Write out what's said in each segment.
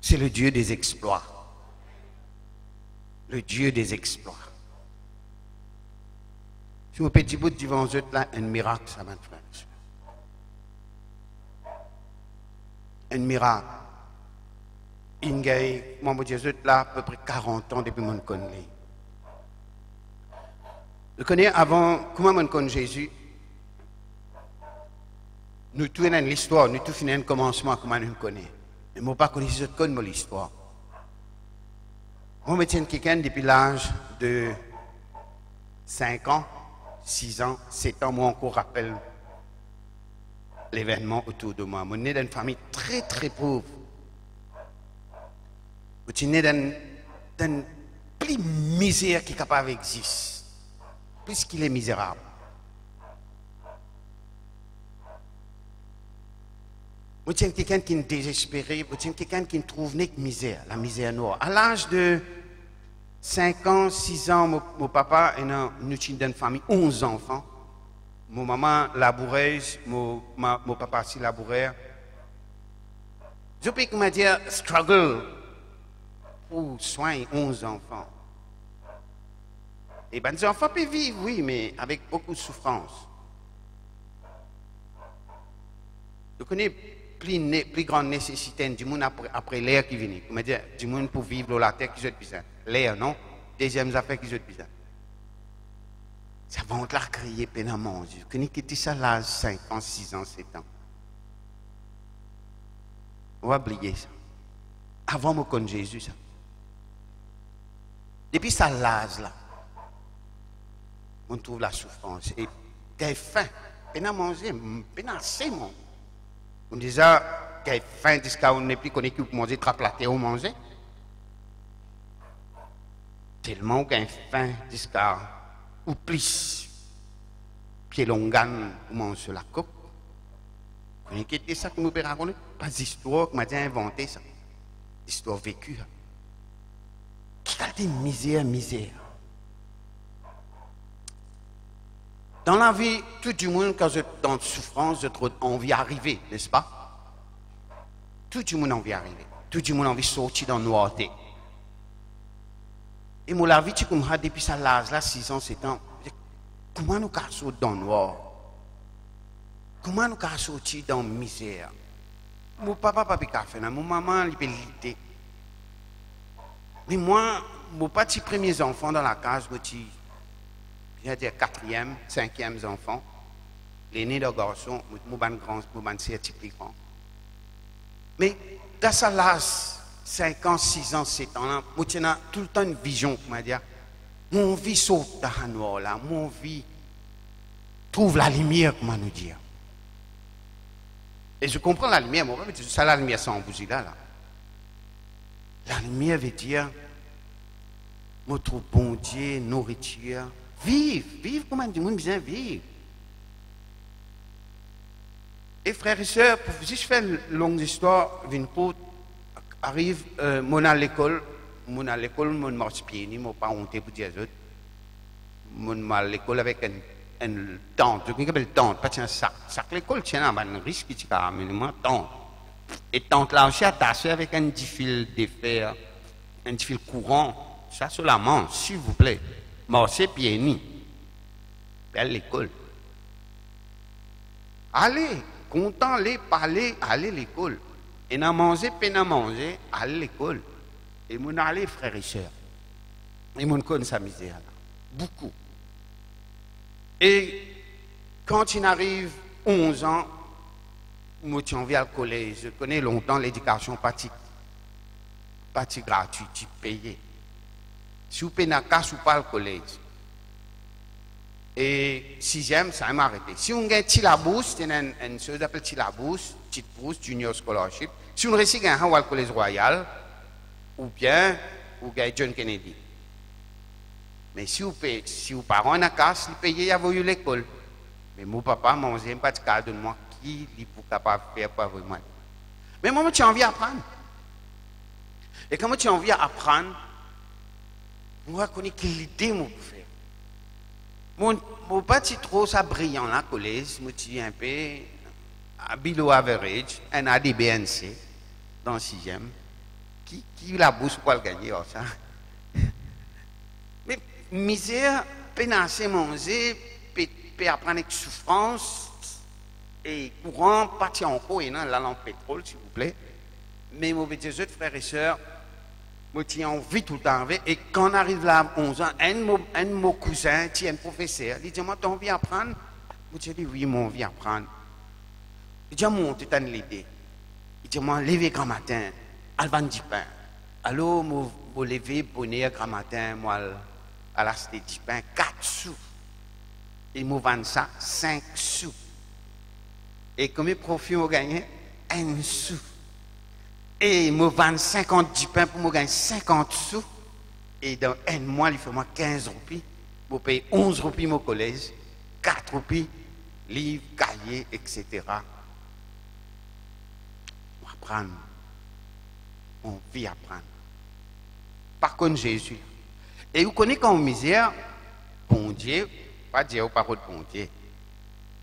C'est le Dieu des exploits. Le Dieu des exploits. Si vous petit bout devant vous là, un miracle, ça va faire. Un miracle. Moi, je suis là à peu près 40 ans depuis mon connais. Je connais avant, comment je connais Jésus. Nous tous avons l'histoire, nous tous finissons un commencement, comment nous connaissons. Mais moi, pas connais l'histoire. Moi, je tiens quelqu'un depuis l'âge de 5 ans, 6 ans, 7 ans, moi encore rappelle l'événement autour de moi. Je suis né dans une famille très très pauvre. Je suis né dans plus misère qui est capable d'exister. Plus qu'il est misérable. Je tiens quelqu'un qui est désespéré, je tiens quelqu'un qui trouve une misère, la misère noire. À l'âge de 5 ans, 6 ans, mon papa est dans une famille, 11 enfants. Mon maman laboureuse, mon papa aussi laboureur. Je peux dire struggle pour soigner 11 enfants. Et bien, les enfants peuvent vivre, oui, mais avec beaucoup de souffrance. Je connais plus grande nécessité du monde après l'air qui vient. Je veux dire, du monde pour vivre dans la terre qui a besoin. L'air, non? Deuxième affaire qui a besoin. Ça va on la crier peine à manger. Je connais que ça là 5 ans, 6 ans, 7 ans. On va oublier ça. Avant de connaître Jésus, ça. Depuis ça l'âge là, on trouve la souffrance. Et t'as faim, peine à manger, peine à assez mon. On disait qu'il y a faim jusqu'à on n'est plus connu pour manger, trappe la terre ou manger. Tellement qu'il y a faim jusqu'à ou plus pied longan ou manger sur la coupe. Vous connaissez ça que nous pouvons raconter? Pas d'histoire que m'a dit inventé ça. Histoire vécue. Qui a dit misère. Dans la vie, tout le monde, quand je suis dans souffrance, je trouve envie d'arriver, n'est-ce pas? Tout le monde a envie d'arriver. Tout le monde a envie de sortir dans la noirté. Et moi, la vie, tu comprends, depuis ça, l'âge, là, 6 ans, 7 ans, comment nous pouvons sortir dans le noir? Comment nous pouvons sortir dans la misère? Mon papa n'a pas fait ça, mon maman, il peut l'idée. Mais moi, mon petit premier enfant dans la case, je dire 4e, 5e enfant, l'aîné de garçon, mon grand, mon certificat. Mais dans ça, l'âge, 5 ans, 6 ans, 7 ans, je tiens tout le temps une vision, comment dire, mon vie saute dans la noir, là, mon vie trouve la lumière, comment nous dire. Et je comprends la lumière, moi, c'est ça la lumière sans bougie là. La lumière veut dire, notre bon Dieu, nourriture, vive comme du monde bien vivre. Et frères et sœurs, pour si je fais une longue histoire, arrive, mon à l'école, mon marche pied, mon pas honte pour dire autres. Mon à l'école avec une tente, je connais une tente, pas un sac. Sac l'école tient un risque qui a amené tente. Et tente là aussi attachée avec un petit fil de fer, un petit fil courant. Ça sur la manche, s'il vous plaît. Marchez pieds nus. À l'école. Allez, content, allez, parler, allez à l'école. Et n'a mangé, peine à manger, allez à l'école. Et mon allez, frères et sœurs. Et mon connaît sa misère là. Beaucoup. Et quand il arrive 11 ans, moi, tu envie au collège. Je connais longtemps l'éducation partie gratuite, tu payes. Si vous payez la casse, vous pas au collège. Et 6e, ça m'a arrêté. Si on gagne petit la bourse, il y a une chose appelée petit la bourse, petite bourse, junior scholarship. Si on réussit à gagner au collège royal, ou bien, vous gagnez John Kennedy. Mais si vous payez, si vos parents ont la casse, ils payent à vous l'école. Mais mon papa m'a dit, pas de cas de moi qui est capable de faire pour moi. Mais moi, j'ai envie d'apprendre. Et quand j'ai envie d'apprendre, moi, je connais quelle idée moi pour faire. Mon petit trop ça brillant là, collège, je suis un peu below average, un ADBNC dans le 6e. qui la bourse pour le gagner, oh, ça. Mais misère, pénasser, manger, peut apprendre avec souffrance, et courant, partir en haut, et non, la lampe pétrole, s'il vous plaît. Mais mauvais Dieu, frères et sœurs, moi, j'ai envie tout le temps avec. Et quand on arrive là à 11 ans, un de mon cousin, un professeur, il dit, moi, t'as envie d'apprendre? Moi, j'ai dit, oui, moi, envie d'apprendre. Il dit, moi, tu t'en l'idée. Il dit, moi, lever grand matin, à vendre du pain. Alors, moi, lever, bonheur, grand matin, moi, à la cité du pain, 4 sous. Et moi, vendre ça, 5 sous. Et combien de profit on gagne? 1 sou. Et moi, vendre 50 du pain pour me gagner 50 sous. Et dans un mois, il fait moi 15 roupies. Je paye 11 roupies mon collège, 4 roupies, livres, cahiers, etc. On apprend. On vit apprendre. Par contre, Jésus. Et vous connaissez quand on misère, bon Dieu, pas dire pas de bon Dieu.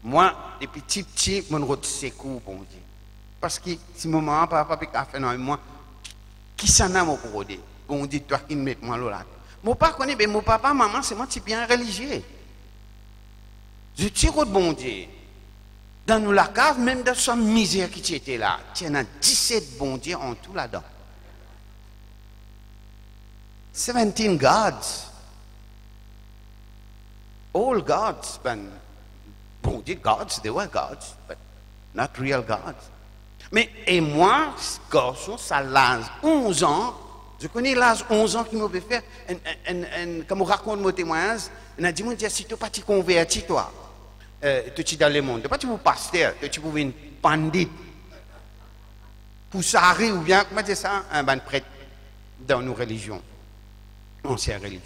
Moi, depuis petit, mon route secours, bon Dieu. Parce que si mon maman, papa, a fait non, moi, qui s'en a mon pour bon Dieu, toi qui me mets moi là. Mon papa connaît, mais mon papa, maman, c'est moi qui bien religieux. Je tire au bon Dieu. Dans nous la cave, même dans son misère qui était là, il y en a 17 bon Dieu en tout là-dedans. 17 gods. All gods, but bon Dieu, gods, they were gods, but not real gods. Mais, et moi, garçon, ça l'âge 11 ans, je connais l'âge 11 ans qui m'avait fait, comme on raconte mon témoignage, on a dit, mon Dieu, si tu n'es pas converti, toi, tu es dans le monde, tu n'es pas pour pasteur, tu es pour une pandite, pour s'arrêter, ou bien, comment dire ça, un ban prêtre dans nos religions, anciennes religions.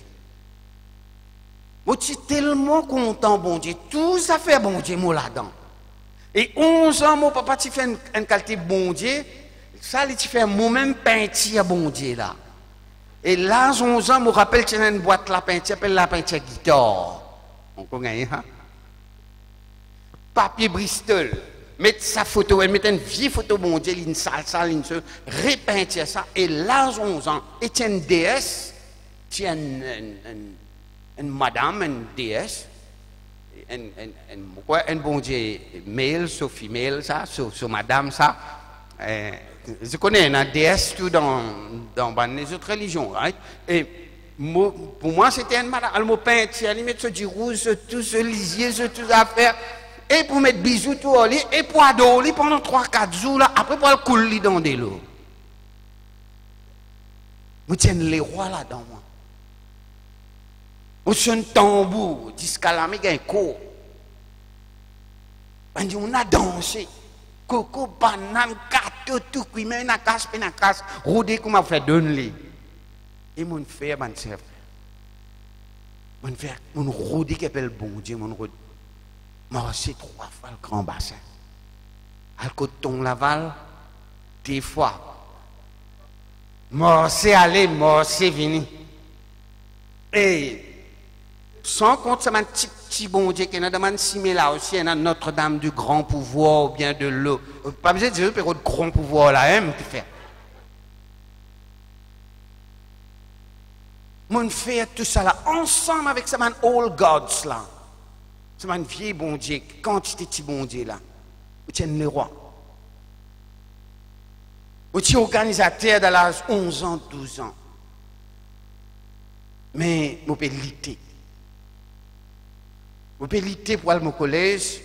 Moi, je suis tellement content, bon Dieu, tout ça fait bon Dieu, moi là-dedans. Et 11 ans, mon papa, tu fais une qualité bon Dieu, ça, tu fais moi-même peinture bon Dieu là. Et là, 11 ans, je me rappelle que tu as une boîte la peinture, appelle la peinture guitare. On connaît, hein? Papier Bristol, mettre sa photo, elle met une vieille photo bon Dieu, une salle, une seule, repeinture ça. Et là, 11 ans, et tu as une déesse, tu as une madame, une déesse, un bon Dieu, male, so female, ça, so madame, ça. Je connais une déesse tout dans les autres religions, right? Et pour moi, c'était une madame, elle m'a peint, elle met ce du rouge, tout ce lisier, ce tout affaire, et pour mettre bisous tout au lit, et pour adorer pendant 3-4 jours, là, après pour le couler dans des lots. Vous tiens les rois là-dedans, moi. Ou sur un tambour, discalamé, il y a un cours. On a dansé. Coco, banane, gâteau, tout, qui met une casse, rodé comme on fait donner. Et mon frère, mon chef. Mon frère, mon rodé qui appelle bon Dieu, mon rodé. Moi, c'est 3 fois le grand bassin. Al coton Laval, 2 fois. Moi, c'est allé, moi, c'est venu. Et sans compte, c'est un petit bon Dieu qui nous demande si mais là aussi, il y a Notre-Dame du grand pouvoir ou bien de l'eau. Pas besoin de dire que le grand pouvoir là, hein, qui fait. Mon fait tout ça là, ensemble avec ce man all gods là. Ce man vieux bon Dieu, quantité de bon Dieu là. Vous tiens le roi. Vous tiens organisateur de l'âge 11 ans, 12 ans. Mais, vous pouvez lutter. Vous pouvez lutter pour aller au collège.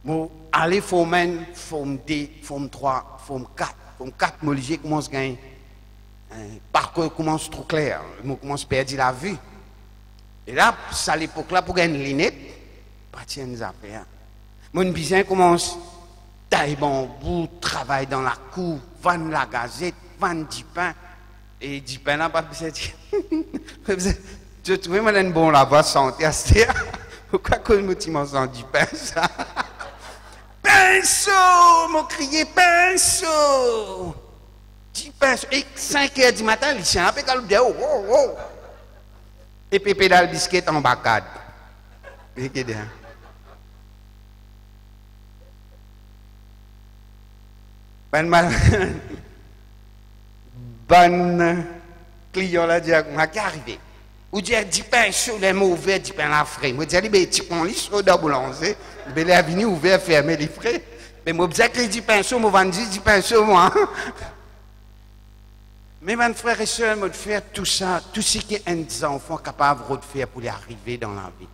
Vous allez former forme 2, forme 3, forme 4. Forme 4, moi, je commence à gagner. Par contre, commence trop clair. Je commence à perdre la vue. Et là, à l'époque là, pour gagner une lunette, pas tiens les affaires. Mon bizin commence à tailler bon bout, travailler dans la cour, vendre la gazette, vendre du pain. Et du pain là, pas besoin de dire. Je trouvais moi une bonne la voix santé à ce pourquoi que le petit m'en du pain ça? Pinceau! M'ont crié pinceau! Du pinceau! Et 5 heures du matin, il s'est un peu calme. Oh, oh, oh! Et pépé dans le biscuit en bacade. Regardez. ban client là dit m'a arrivé ou dit 10 pain sur les mauvais 10 pain la frais moi dit ben tu prends les soda boulanger ben la venue ouvert fermé les frais mais moi disais que 10 pain sur moi vendre 10 pain sur moi mais mes frères et sœurs me faire tout ça tout ce qui est un enfant capable de faire pour y arriver dans la vie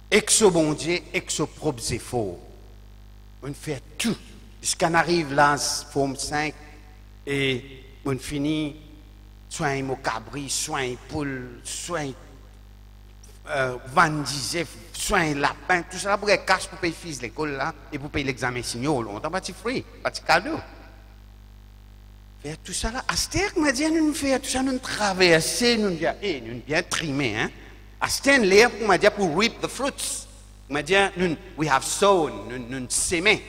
ex bon Dieu ex propres efforts on fait tout jusqu'à arrive là forme 5 et on finit soit un cabri, soit un poule, soit un vandisé, soit un lapin, tout ça pour être cash pour payer fils l'école là et pour payer l'examen signaux. On t'a pas de free, pas de cadeau. Faire tout ça là, Astère m'a dit nous faire tout ça, nous traverser, nous bien trimer hein. Astère l'air pour m'a dit pour reap the fruits. M'a dit nous we have sown, nous s'aimer.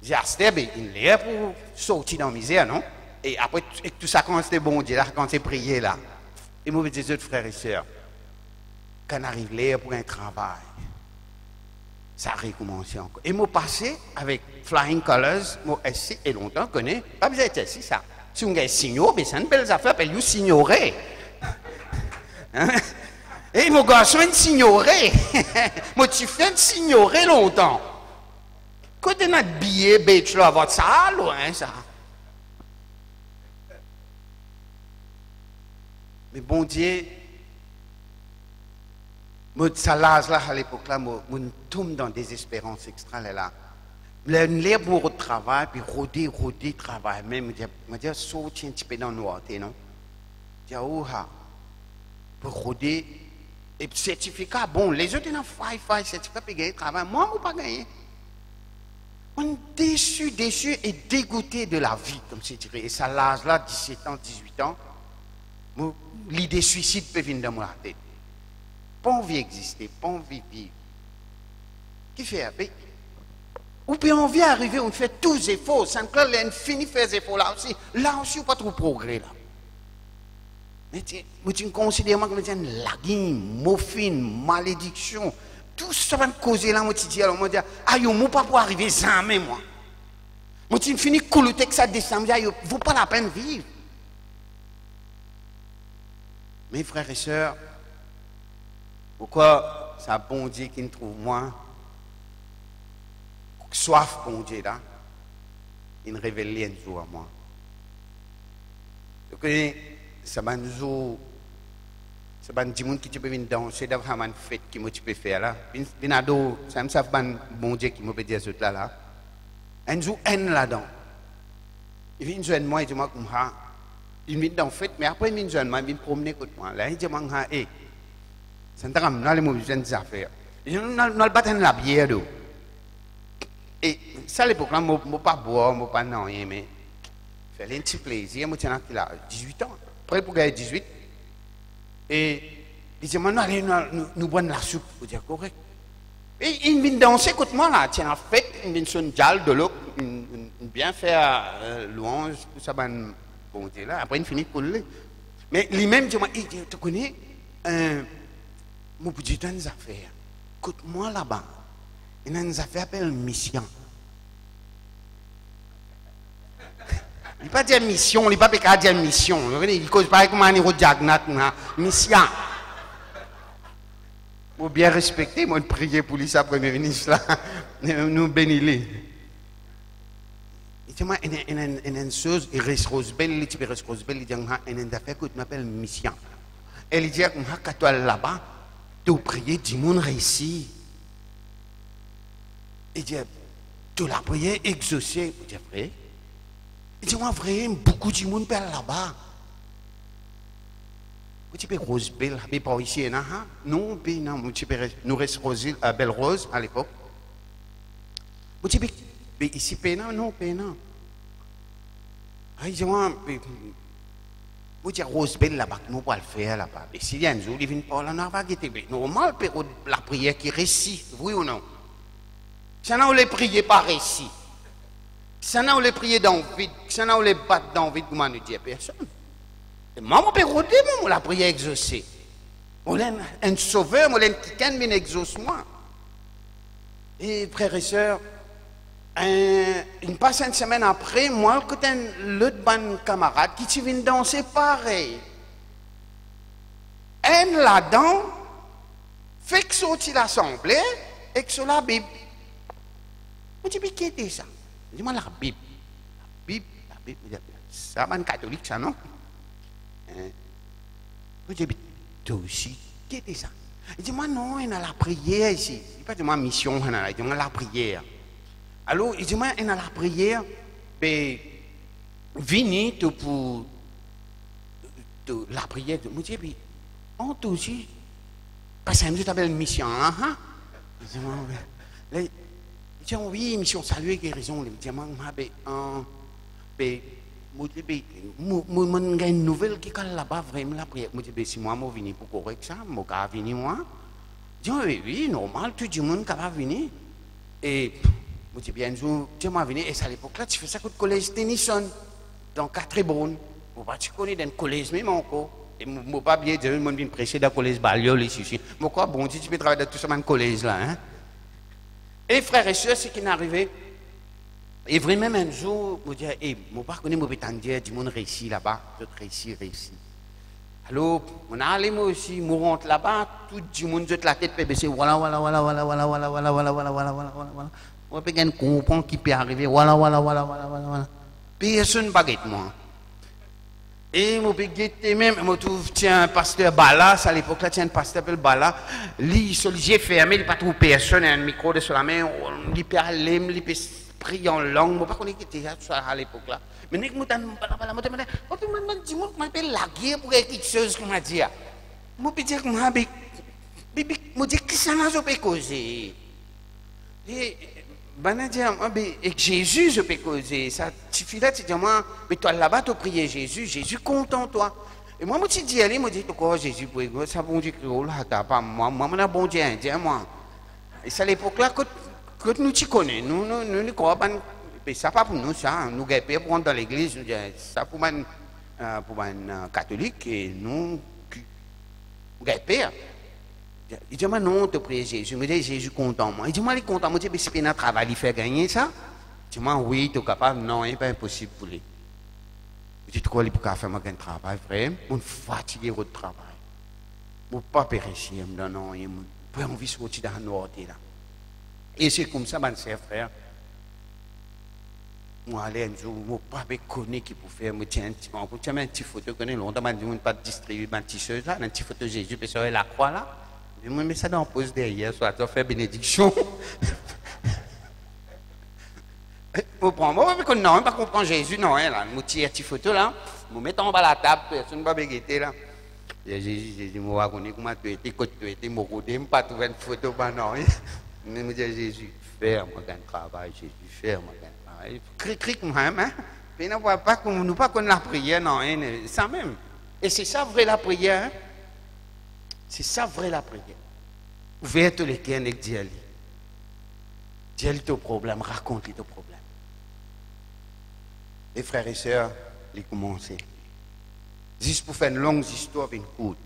J'ai Astère il l'air pour sortir dans la misère non? Et après tout ça quand c'était bon Dieu là, quand c'est prié là. Et moi je dis frères et sœurs, quand arrive l'air pour un travail, ça a recommencé encore. Et moi passé avec Flying Colors, moi ici et longtemps connais, pas besoin d'être ici ça. Si on a signaux, mais c'est une belle affaire, puis vous signorez. Et mon garçon il signorait. Moi tu fais de signorer longtemps. Côté notre billet, bachelor, votre ça loin ça. Mais bon Dieu, moi, ça l'âge là, à l'époque là, moi, tombe dans des espérances extra là. L'air pour le travail, puis rôder, travail. Même, je dis, sortir un petit peu dans le noir, non? Je dis, oh, pour rôder, et certificat, bon, les autres, ils ont fait certificat, puis gagner travail. Moi, je ne pas gagner. On est déçu et dégoûté de la vie, comme c'est dit. Et ça l'âge là, 17 ans, 18 ans. L'idée suicide peut venir dans ma tête. Pas envie d'exister, pas envie de vivre. Qui fait? Ou bien on vient arriver, on fait tous les efforts. Ça on finit de faire des efforts là aussi. Là aussi, on n'a pas trop de progrès là. Mais tu considères comme une laguine, morphine, malédiction. Tout ça va me causer là, moi tu dis, alors moi je dis, ah yo, moi pas pour arriver jamais moi. Moi tu finis de couler que ça descend, il ne vaut pas la peine de vivre. Mes frères et sœurs, pourquoi ça bon Dieu qui me trouve moi, soif bon Dieu là, il me révèle un jour à moi. Donc, ça va nous jour, ça va nous dire qui tu peux venir danser, d'avoir une fête qui tu peux faire là. Binado, ça me savent bon Dieu qui me peut dire ce là. Un jour, un là-dedans. Il vient joindre moi et dit moi comme ça. Il vient dans la fête, mais après il vient joindre moi, il vient promener contre moi. Là, il dit moi, hé, ça ne t'a pas mal des affaires. Il dit, nous allons battre la bière d'eau. Et ça, à l'époque, je ne peux pas boire, je ne peux pas non, mais faire un petit plaisir. Moi, je suis 18 ans. Après, pour gagner 18. Et il dit, nous boire la soupe. Je dis, correct. Et il vient danser contre moi, là. Tiens, en fait, il vient sur une dalle de l'eau, bien faire louange, tout ça, bon Dieu, là. Après, il finit de couler. Mais lui-même, dit, tu connais, moi, je dis, des affaires. Écoute-moi là-bas. Il y a des affaires appelées mission. Il ne pas dire mission, il ne pas dire mission. Il cause pas comme un héros de Jagnat, mission. Il faut bien respecter, moi, de prier pour lui, sa premier ministre, là. Nous bénir. Il dit, moi, il y a une chose, il reste Rosebel, il dit, il dit, il y a une affaire que tu m'appelles mission. Elle dit, quand tu es là-bas, tu prier, du monde réussit. Il dit, tu l'as prié, exaucé. Il dit, vrai. Il dit, moi, vrai, beaucoup de monde perd là-bas. Tu peux Rosebel, mais pas ici, non, non, nous reste Belle Rose à l'époque. Tu peux, ici, non, non. Il dit, moi, vous dites Rosebel là-bas, nous pas le faire là-bas. Et s'il y a un jour, il vient pas là, on va guetter. Normal, la prière qui récit, oui ou non? Ça n'a pas les prier par récit. Ça n'a pas les prier dans le vide. Ça n'a pas les battre dans le vide, comment nous dire personne. Et moi, je peux roder, moi, la prière exaucée. On a un sauveur, on a quelqu'un qui exauce moi. Et frères et sœurs, Une passe une semaine après, moi, j'étais l'autre bon camarade qui vient danser pareil. Un là-dedans, fait que sorti l'assemblée et que sur la Bible. Je dis, mais qu'est-ce que c'est ça? Je dis, moi, la Bible. La Bible, ça, c'est catholique, ça, non? Je dis, mais toi aussi, qu'est-ce que c'est ça? Il dit, moi, non, il y a la prière ici. Il dit pas de ma mission, il dit, moi, la prière. Alors, il dit, moi, il y a la prière, mais, venez pour la prière. Je dis, mais, on t'a aussi, parce que tu avais une mission, hein? Il dit, il dit, oui, mission salut, guérison. Il dit, moi, mais, je une nouvelle qui est là-bas, vraiment la prière. Je dis, si moi, je viens pour correct ça, je vais venir moi. Je dis, oui, normal, tout le monde va venir. Et je dis, bien sûr, tu vas venir. Et à l'époque là, tu fais ça au collège Tennyson, dans 4 bonnes. Tu connais dans le collège même encore. Et je ne pas bien dire, je viens prêcher dans le collège Baliol ici. Mais quoi, bon, tu peux travailler dans tout ce collège là. Hein? Et frères et sœurs, ce qui est arrivé. Et vraiment, un jour, je me dis, je ne sais pas si je peux dire, du monde réussit là-bas, d'autres réussit. Alors, on a allé moi aussi, je rentre là-bas, tout le monde jette la tête, peut baisser, voilà. On peut bien comprendre qui peut arriver, voilà. Personne ne baguette moi. Et je peux guetter même, je trouve, tiens, un pasteur Bala, à l'époque là, tiens, un pasteur appelé Bala, lui, sur les yeux fermés, il n'y a pas trop personne, il a un micro de sur la main, il peut aller, il peut prier en langue, je ne sais pas qu'on était ça à l'époque là. Mais je me dis, je peux laguer pour quelque chose qu'on m'a dit. Je peux dire, je dis, qui ça n'a pas causé? Et avec Jésus, je peux causer. Ça suffit là, tu dis, mais toi là-bas, tu pries Jésus, Jésus content toi. Et moi, je dis, allez, je dis, quoi, Jésus, pour ça, bon Dieu, là, pas moi, je suis bon Dieu indien, moi. Et c'est à l'époque là que nous t'y connaissons, nous croyons pas, ça pas pour nous, ça, nous guépons pour rentrer dans l'église, ça pour un catholique, et nous, guépons. Il dit, non, tu pries Jésus. Je me dis, Jésus content, moi. Il dit, moi, il est content. Je me dis, mais si tu as un travail, il fait gagner ça. Il dit, oui, tu es capable. Non, il n'est pas impossible pour lui. Je dis, quoi, il peut faire un travail, frère? On fatigué votre travail. Je ne peux pas périr, non, je peux envie de sortir dans le noir, là. Et c'est comme ça, mon cher frère. Moi, allez un jour, je ne peux pas connaître qui peut faire. Je tiens un petit photo, je connais longtemps, je ne peux pas distribuer un petit chose là, un petit photo de Jésus, puis sur la croix là. Je me mets ça dans la pose derrière, soit tu fais bénédiction. Vous prenez, moi, je ne pas comprendre Jésus, non, là. Je tire une petite photo là, je mets en bas la table, personne ne va bégueter là. Jésus, je me reconnais comment tu étais, quand tu étais, je ne pas trouver une photo, non. Je me dis, Jésus, fais-moi un travail, Jésus, fais-moi un travail. Cric, moi-même, hein. Mais nous ne pas connaître la prière, non, hein, ça même. Et c'est ça, vrai, la prière, hein. C'est ça, vrai, la prière. Ouvrez tous les cœurs avec Dieu. Dis-lui ton problème, raconte-lui ton problème. Les frères et sœurs, ils commencent. Juste pour faire une longue histoire avec une courte.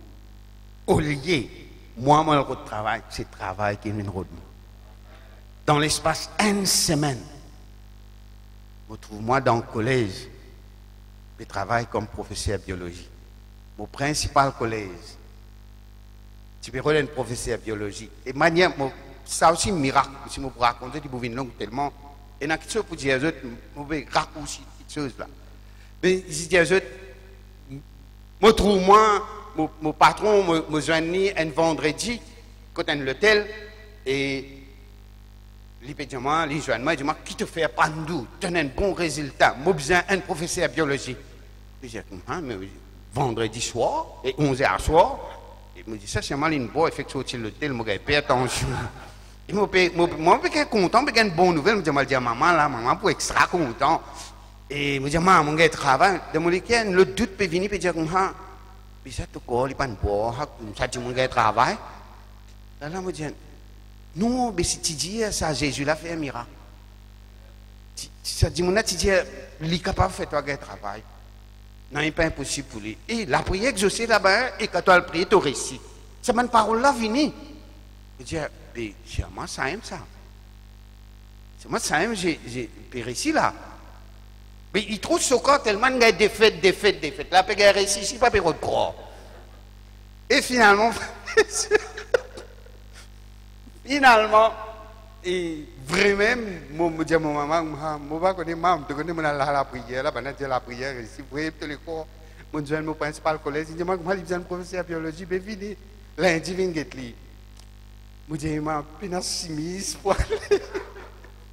Au lieu, moi, le travail, c'est le travail qui est une route. Dans l'espace d'une semaine, je trouve moi dans le collège, je travaille comme professeur de biologie. Mon principal collège, tu peux regarder un professeur de biologie. Et manière, ça aussi un miracle. Si je peux raconter, tu peux une langue tellement. Et dans quelque chose pour dire aux autres, je vais raccourcir quelque chose là. Mais je dis aux autres, je trouve moi, mon patron me joignit un vendredi, quand on est à l'hôtel, et il dit moi, il dit moi, qui te fait prendre, tu as un bon résultat, moi besoin d'un professeur de biologie. Je dis, mais vendredi soir, et 11h soir, il me dit, ça c'est mal une bonne, il fait que sortir l'hôtel, je fais attention. Moi, je suis content, je suis une bonne nouvelle, je me dis, maman, pour extra content. Et je me dis, maman, je travaille. De mon week-end, le doute peut venir et dire, puis ça, tu connais, il pas une bonne, ça dit, je travaille. Là, je me dis, non, mais si tu dis ça, Jésus l'a fait un miracle. Ça dit, tu dis, il est capable de faire toi un travail. Non, il n'est pas impossible pour lui. Et la prière exaucée là-bas, et quand tu as le prié, tu réussis. C'est ma parole là, vini. Je dis, mais moi, ça aime ça. Moi, ça même, j'ai réussi là. Mais il trouve ce corps tellement il y a des fêtes. Là, il y a réussi ici, pas de croix. Et finalement, et vraiment, je dis à mon maman, je ne connais pas, je connais la prière, là, pendant la prière, ici, vous voyez, le corps, mon jeune, mon principal collègue, il dit, moi, je suis un professeur de biologie, je vais lundi, je vais je dis, je suis un chemise,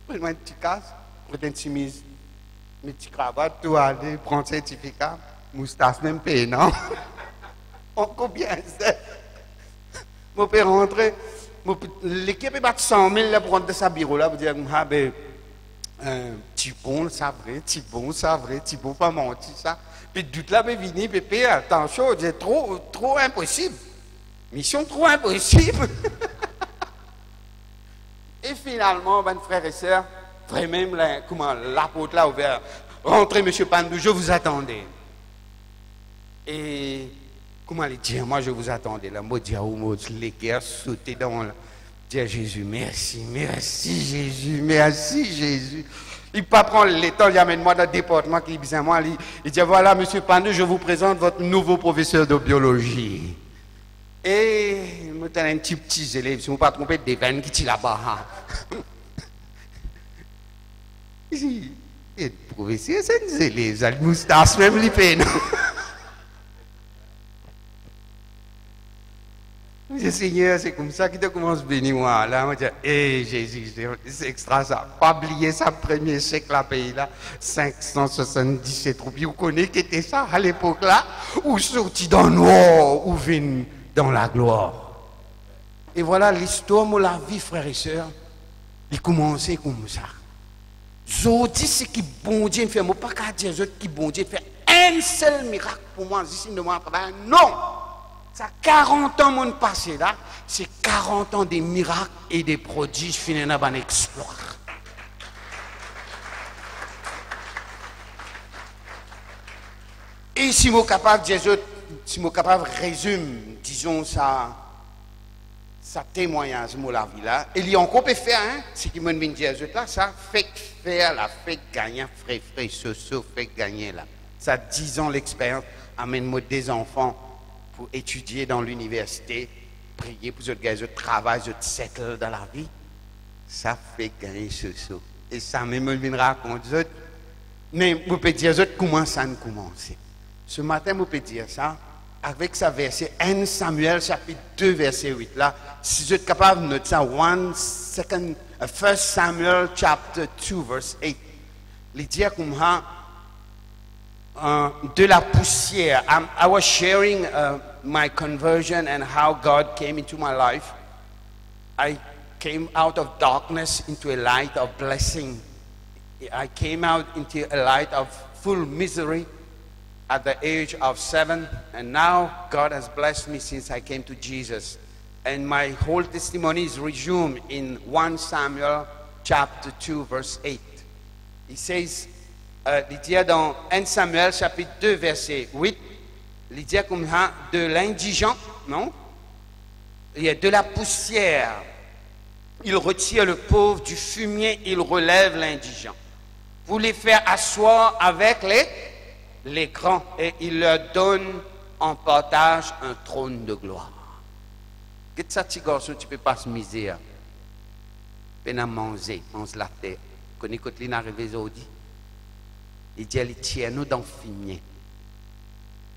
je suis un petit casse, je suis un chemise, mes petits cravates, tout aller, prendre certificat, moustache même payé, non? Combien c'est? Mon père rentré, l'équipe est battue 100 000 pour rentrer dans sa bureau là, pour dire, ah ben, petit bon, ça vrai, petit bon, pas menti, ça. Puis doute là, ben, vini, pépé, attention, c'est trop impossible. Mission trop impossible. Et finalement, ben, frères et sœurs, vraiment, comment l'apôtre là ouvert, rentrez, monsieur Pandou, je vous attendais. Et comment aller dire, moi je vous attendais là, moi dire, les cœurs sauter dans là. Dire Jésus, merci Jésus. Il ne peut pas prendre le temps, il amène moi dans le département qui dit moi, il dit voilà monsieur Pandou, je vous présente votre nouveau professeur de biologie. Et il me donne un petit élève, si je ne me pas tromper, des veines qui tirent là-bas. Il dit, le professeur, c'est un élève, ça le moustache même les peines. Je dis, Seigneur, c'est comme ça qu'il te commence à bénir moi. Là, je dis, hé Jésus, c'est extra ça. Pas oublier ça, premier siècle, la pays là, 577 roupies. Vous connaissez qui était ça à l'époque là, ou sorti dans le noir, ou venu dans la gloire. Et voilà l'histoire de la vie, frères et sœurs. Il commençait comme ça. Je dis ce qui bon Dieu fait, je ne peux pas dire que bon Dieu fait un seul miracle pour moi, ici, de mon travail. Non! Ça 40 ans mon passé là, c'est 40 ans des miracles et des prodiges finis dans un exploit. Et si je suis capable de dire, si je suis capable de résumer, disons ça témoignage de la vie là, il y a encore peut faire, hein, ce qui m'a dit là, ça fait faire, la fait gagner, frais, soso, fait gagner là. Ça 10 ans l'expérience, amène-moi des enfants pour étudier dans l'université, prier pour ce gars, je travaille, je settle dans la vie, ça fait gagner ce. Et ça même me raconte, mais je peux dire comment ça a commencé. Ce matin, je peux dire ça, avec sa verset 1 Samuel chapitre 2 verset 8 là, si vous êtes capable de noter ça, 1 Samuel chapter 2 verse 8, il dit comme ça, de la poussière. I was sharing my conversion and how God came into my life. I came out of darkness into a light of blessing. I came out into a light of full misery at the age of 7, and now God has blessed me since I came to Jesus. And my whole testimony is resumed in 1 Samuel chapter 2 verse 8. He says, il dit dans 1 Samuel chapitre 2 verset 8, il dit comme ça, de l'indigent, non? Il y a de la poussière, il retire le pauvre du fumier, il relève l'indigent. Vous les faire asseoir avec les grands et il leur donne en partage un trône de gloire. Qu'est-ce que ça, petit garçon, tu peux pas se miser? Peine à manger, mange la terre. Connais quand il est arrivé aujourd'hui? Il dit, il tient nous dans le fumier.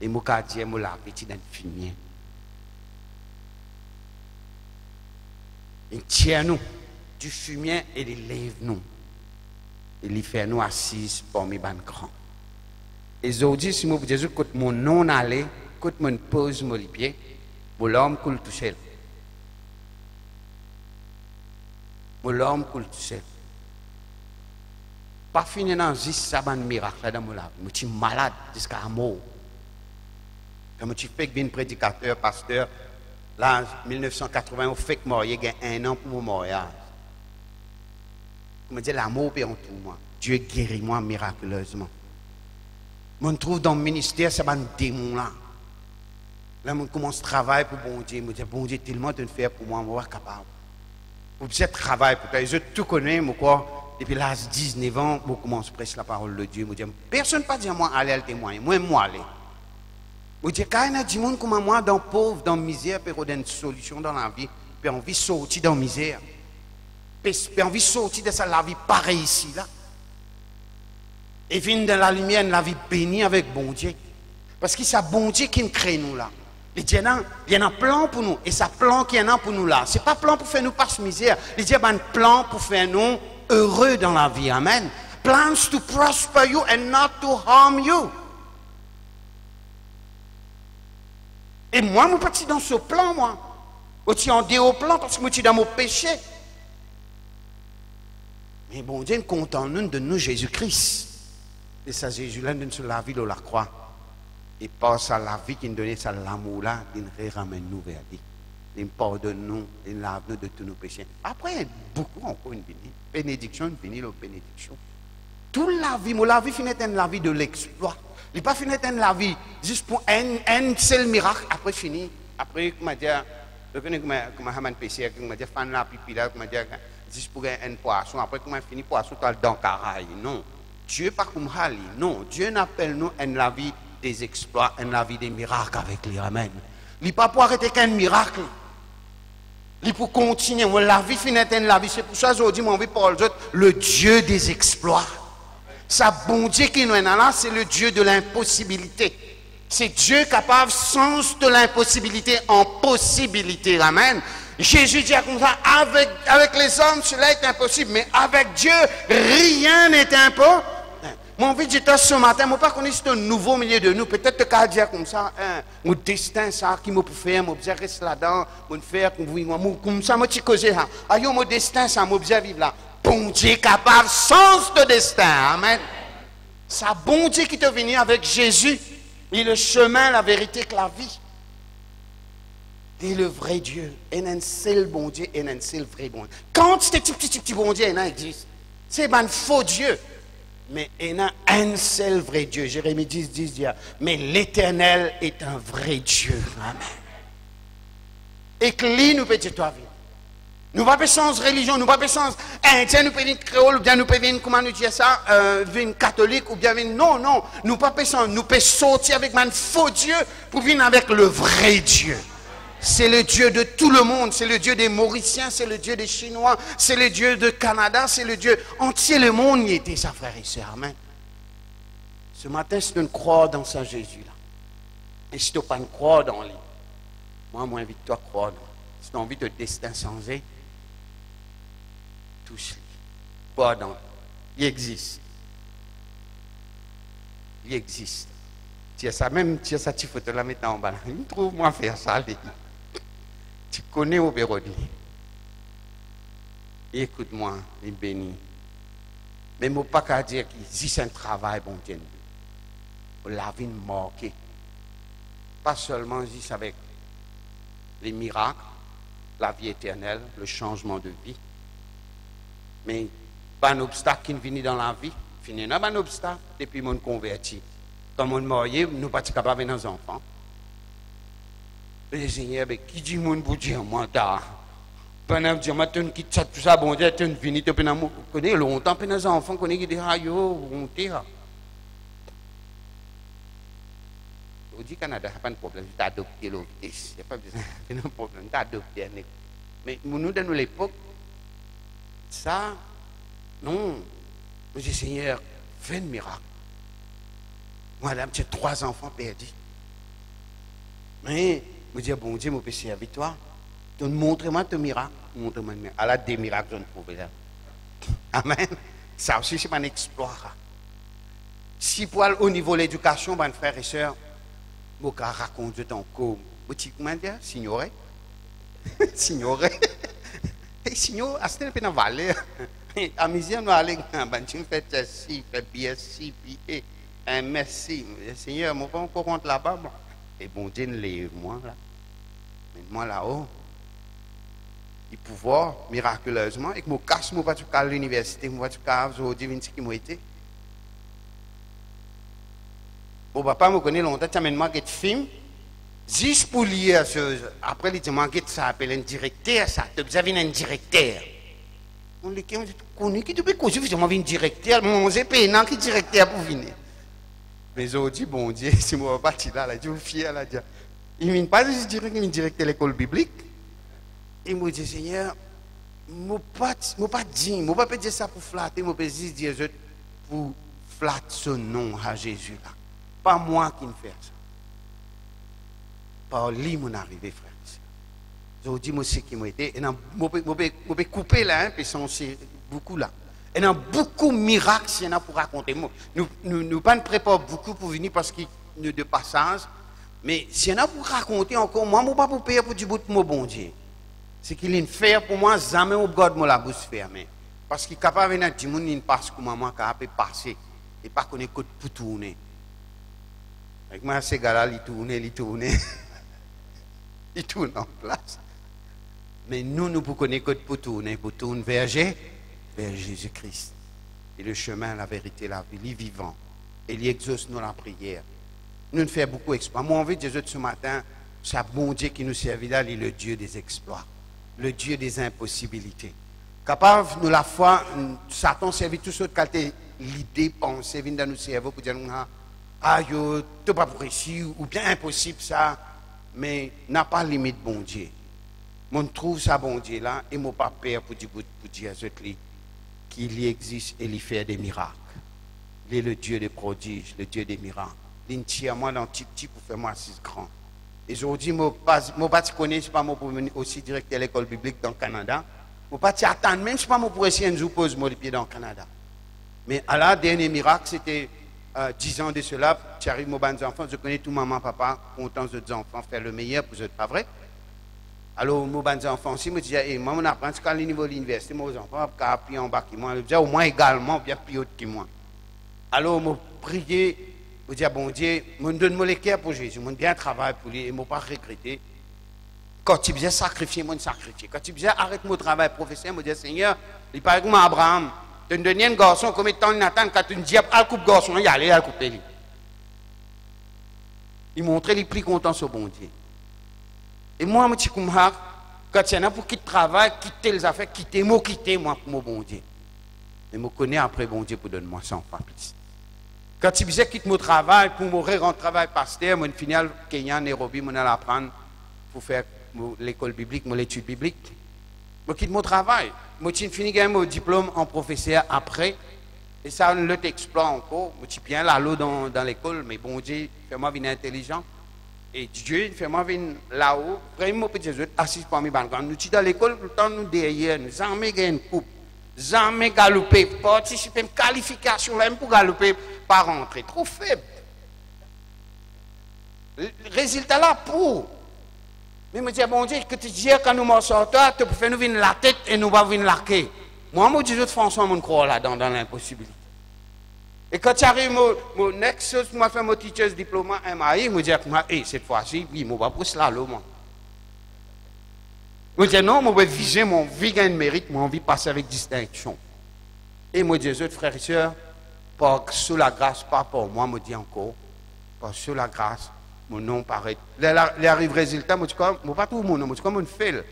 Et moi, quand je dis, moi, la vie, dans le fumier. Il tient nous du fumier et il lève nous. Il fait nous assis parmi les grands. Et aujourd'hui, si moi, je dis, quand mon nom allait, quand mon pose mon pied, mon l'homme coule tout seul. Mon l'homme coule tout seul. Pas fini dans juste ça, un miracle dans mon lave. Je suis malade jusqu'à la mort. Quand je suis fait un prédicateur, pasteur, là, 1980, je fait que mort, il y a un an pour mon mariage. Je me dis, l'amour est en tout moi. Dieu guérit moi miraculeusement. Je me trouve dans le ministère, c'est un démon là. Là, je commence à travailler pour bon Dieu. Je me dis, bon Dieu, tellement de faire pour moi, je suis capable. Vous êtes travail pour toi. Je tout connais, moi quoi. depuis l'âge de 19 ans, je commence à prêcher la parole de Dieu. Je dis, personne ne peut dire moi aller témoigner, moi aller. Je dis, quand il y a des gens comme moi, dans pauvre, dans misère, peut avoir une solution dans la vie, peut envie de sortir dans la misère, peut envie de sortir de la vie pareille ici, là. Et venir dans la lumière, la vie bénie avec bon Dieu. Parce que c'est bon Dieu qui nous crée nous là. Il y a un plan pour nous. Et c'est un plan qui est là pour nous là. Ce n'est pas un plan pour faire nous passer misère. Il y a un plan pour faire nous heureux dans la vie. Amen. Plans to prosper you and not to harm you. Et moi, je suis parti dans ce plan, moi. Je suis en dehors plan parce que je suis dans mon péché. Mais bon Dieu est content de nous, Jésus-Christ. Et ça, Jésus-là, nous sur la vie de la croix. Et par ça, la vie qui nous donne, ça l'amour-là, il nous ramène nous vers lui. Il nous pardonne nous, il nous lave nous de tous nos péchés. Après, beaucoup encore une bénédiction, une bénédiction. Toute la vie finit dans la vie de l'exploit. Il n'est pas fini dans la vie juste pour un seul miracle, après fini. Après, comment dire, je connais comment Haman péché, comment dire, fan la pipi là, comment dire, juste pour un poisson. Après, comment fini poisson, tu as le dent caraï. Non. Dieu n'est pas comme Hali. Non. Dieu n'appelle nous à la vie des exploits, à la vie des miracles avec lui. Amen. Il n'est pas pour arrêter qu'un miracle. Il est pour continuer. La vie finit dans la vie. C'est pour ça que je dis, mon vie, Paul, le Dieu des exploits. Ça, bon Dieu qui nous est là, c'est le Dieu de l'impossibilité. C'est Dieu capable, sens de l'impossibilité en possibilité. Amen. Jésus dit comme ça, avec les hommes, cela est impossible, mais avec Dieu, rien n'est impossible. Mon vie dit ce matin, je ne sais pas connaître un nouveau milieu de nous. Peut-être que je dire comme ça, mon destin, ça, qui me peut faire, je reste là-dedans, je faire comme ça, je cause ça. Aïe, mon destin, ça, je vivre là. Bon Dieu capable, sens de destin. Amen. Ça, bon Dieu qui te venu avec Jésus. Il est le chemin, la vérité, que la vie. Il est le vrai Dieu. Il y a un seul bon Dieu et un seul vrai bon Dieu. Quand ce petit bon Dieu existe, c'est un faux Dieu. Mais il y a un seul vrai Dieu. Jérémie 10 dit, mais l'Éternel est un vrai Dieu. Amen. Et que lui nous peut dire toi vie. Nous ne pouvons pas changer religion, nous ne pouvons pas changer indien, nous pouvons dire créole, ou bien nous pouvons dire, comment nous dire ça, catholique, ou bien non, nous ne pouvons pas changer, nous pouvons sortir avec un faux Dieu pour venir avec le vrai Dieu. C'est le Dieu de tout le monde, c'est le Dieu des Mauriciens, c'est le Dieu des Chinois, c'est le Dieu du Canada, c'est le Dieu entier, le monde y était, ça, frère et soeur. Amen. Ce matin, si tu ne crois dans ce Jésus-là, et si tu ne pas croire dans lui, moi, j'invite toi à croire dans lui. Si tu as envie de destin changer, touche-lui. Crois dans lui. Il existe. Il existe. Tu as ça, même, tu as ça, tu photo là maintenant en bas. Trouve-moi faire ça. Tu connais au bureau de lui. Écoute-moi, il bénit. Mais je ne peux pas dire qu'il existe un travail, bon Dieu. La vie marquée. Pas seulement juste avec les miracles, la vie éternelle, le changement de vie. Mais pas un obstacle qui vient dans la vie. Fini, pas un obstacle depuis mon converti. Quand mon marié, nous ne sommes pas capables de nos enfants. Le Seigneur, qui dit mon pour dire moi tard. Pendant que je dis quitte ça tout ça, bon Dieu, tu finis de connaître longtemps, puis nos enfants connaissent qui disent ah yo, montez. Au dit Canada, pas de problème, tu as adopté l'autre. Il n'y a pas besoin de problème, tu as adopté. Mais nous, dans l'époque, ça, non. Je dis, Seigneur, fais un miracle. Madame, tu as 3 enfants perdus. Mais, je dis, bon Dieu, mon péché avec toi. Montre-moi ton miracle. Montre-moi le miracle. Alors, des miracles, je ne trouve là. Amen. Ça aussi, c'est un exploit. Si pour au niveau de l'éducation, mes frères et sœurs, je vais raconter ton coup. Comment dire? Signorer. Signorer. Et signor, à ce temps, il y a une valeur. À misère, nous allons faire ci, faire bien ci, puis merci. Seigneur, je ne vais pas encore rentrer là-bas. Et bon Dieu, moi là. Mais moi là-haut, il pouvoir miraculeusement, et que je casse, je ne vais pas à l'université, je ne vais pas aujourd'hui, je qui m'a été. Mon papa me connaît longtemps, tu amènes moi des films. Juste pour lire, après il dit, ça appelle un directeur, ça. Tu as un directeur. On les connaît qui depuis cause, je m'en directeur, mon j'ai payé qui directeur pour venir. Mais j'ai dit, bon Dieu, si moi pas là, je suis fier là. Il ne pas juste dire qu'il est directeur de l'école biblique. Il me dit, Seigneur, je ne pas dire ça pour flatter, je ne pas dire pour flatter son nom à Jésus là. Pas moi qui me fais ça. Par lui, mon arrivé, frère. Je dis, moi, c'est qui m'a été. Et je peux couper là, hein, parce c'est beaucoup là. Et il y a beaucoup de miracles qu'il y a pour raconter. Nous ne préparons pas beaucoup pour venir parce qu'il y a de passage. Mais s'il y en a pour raconter encore, moi, je ne peux pas payer pour du bout de mon bon Dieu. C'est qu'il est fait pour moi, jamais au garde la bouche fermée. Parce qu'il est capable de dire, il ne passe comme moi, capable de passer. Et pas qu'on écoute pour tourner. Avec moi, ces gars-là, ils tournent. Ils tournent en place. Mais nous pouvons connaître pour tourner vers Jésus-Christ. Et le chemin, la vérité, la vie, il est vivant. Et il exauce nous la prière. Nous faisons beaucoup d'exploits. Moi, envie de Jésus ce matin, c'est un bon Dieu qui nous servit là, il est le Dieu des exploits, le Dieu des impossibilités. Capable, nous la foi, Satan servit tout ce qualité, l'idée, pensée, vient dans nos cerveaux pour dire, ah, yo, tu pas pour ici, ou bien impossible ça, mais n'a pas limite, bon Dieu. Mon trouve ça bon Dieu là et mon pas peur pour dire qu'il y existe et il fait des miracles. Il est le Dieu des prodiges, le Dieu des miracles. Il tire moi dans petit pour faire moi si grand. Et aujourd'hui, moi pas connais pas moi pour venir aussi directeur à l'école biblique dans le Canada. Moi pas attendre même pas moi pour essayer de poser mon pied dans le Canada. Mais à la dernier miracle c'était 10 ans de cela, tu arrives mon bons enfants, je connais tout maman papa, content de enfants faire le meilleur pour eux, pas vrai? Alors, mes enfants aussi me disaient, moi, on apprend qu'à niveau de l'université, mes enfants, qui ont appris en bas que moi, au moins également, bien plus haut que moi. Alors, je priais, je disais, bon Dieu, je me donne mon cœur pour Jésus, je bien travailler pour lui, et je ne pas regretter. Quand tu disais sacrifier, je sacrifier. Quand tu disais arrête mon travail professionnel, je disais, Seigneur, il paraît que moi, Abraham, tu me donnes un garçon, combien de temps il attend, quand tu me dis, à coupe garçon, il allait à couper lui. Il montrait les plus contents sur bon Dieu. Et moi, je me dis, quand il y en a pour quitter le travail, quitter les affaires, quitter moi pour mon bon Dieu. Mais je connais après bon Dieu pour donner moi ça en plus. Quand il disait quitte mon travail, pour mourir en travail pasteur, je finis à Kenya, Nairobi, je vais apprendre pour faire l'école biblique, mon étude biblique. Je quitte mon travail. Je finis mon diplôme en professeur après. Et ça, on l'exploit encore. Je suis bien là dans l'école, mais bon Dieu, fais-moi venir intelligent. Et Dieu, fait-moi venir là-haut, vraiment, Jésus, assis parmi les bancs. Nous sommes dans l'école, tout le temps, nous derrière, nous jamais gagné une coupe, jamais galopé, participer, une qualification, même pour galoper, pas rentrer, trop faible. Le résultat là, pour. Mais je me dis, bon Dieu, que tu dis, quand nous m'en sortons, tu peux faire nous venir la tête et nous va venir la queue. Moi, je dis, François, je crois là-dedans, dans l'impossibilité. Et quand tu arrives, mon next chose, moi, faire mon teacher's diplôme à MAI, je me dis, hey, cette fois-ci, oui, je vais pour cela, moi. Je me dis, non, je vais viser mon vie, gain de mérite, mon envie de passer avec distinction. Et moi, Jésus, frères et sœurs, sous la grâce, pas pour moi, je me dis encore, sous la grâce, mon nom paraît. Il arrive résultat, je me dis, pas tout mon nom, je me dis, comme une fête.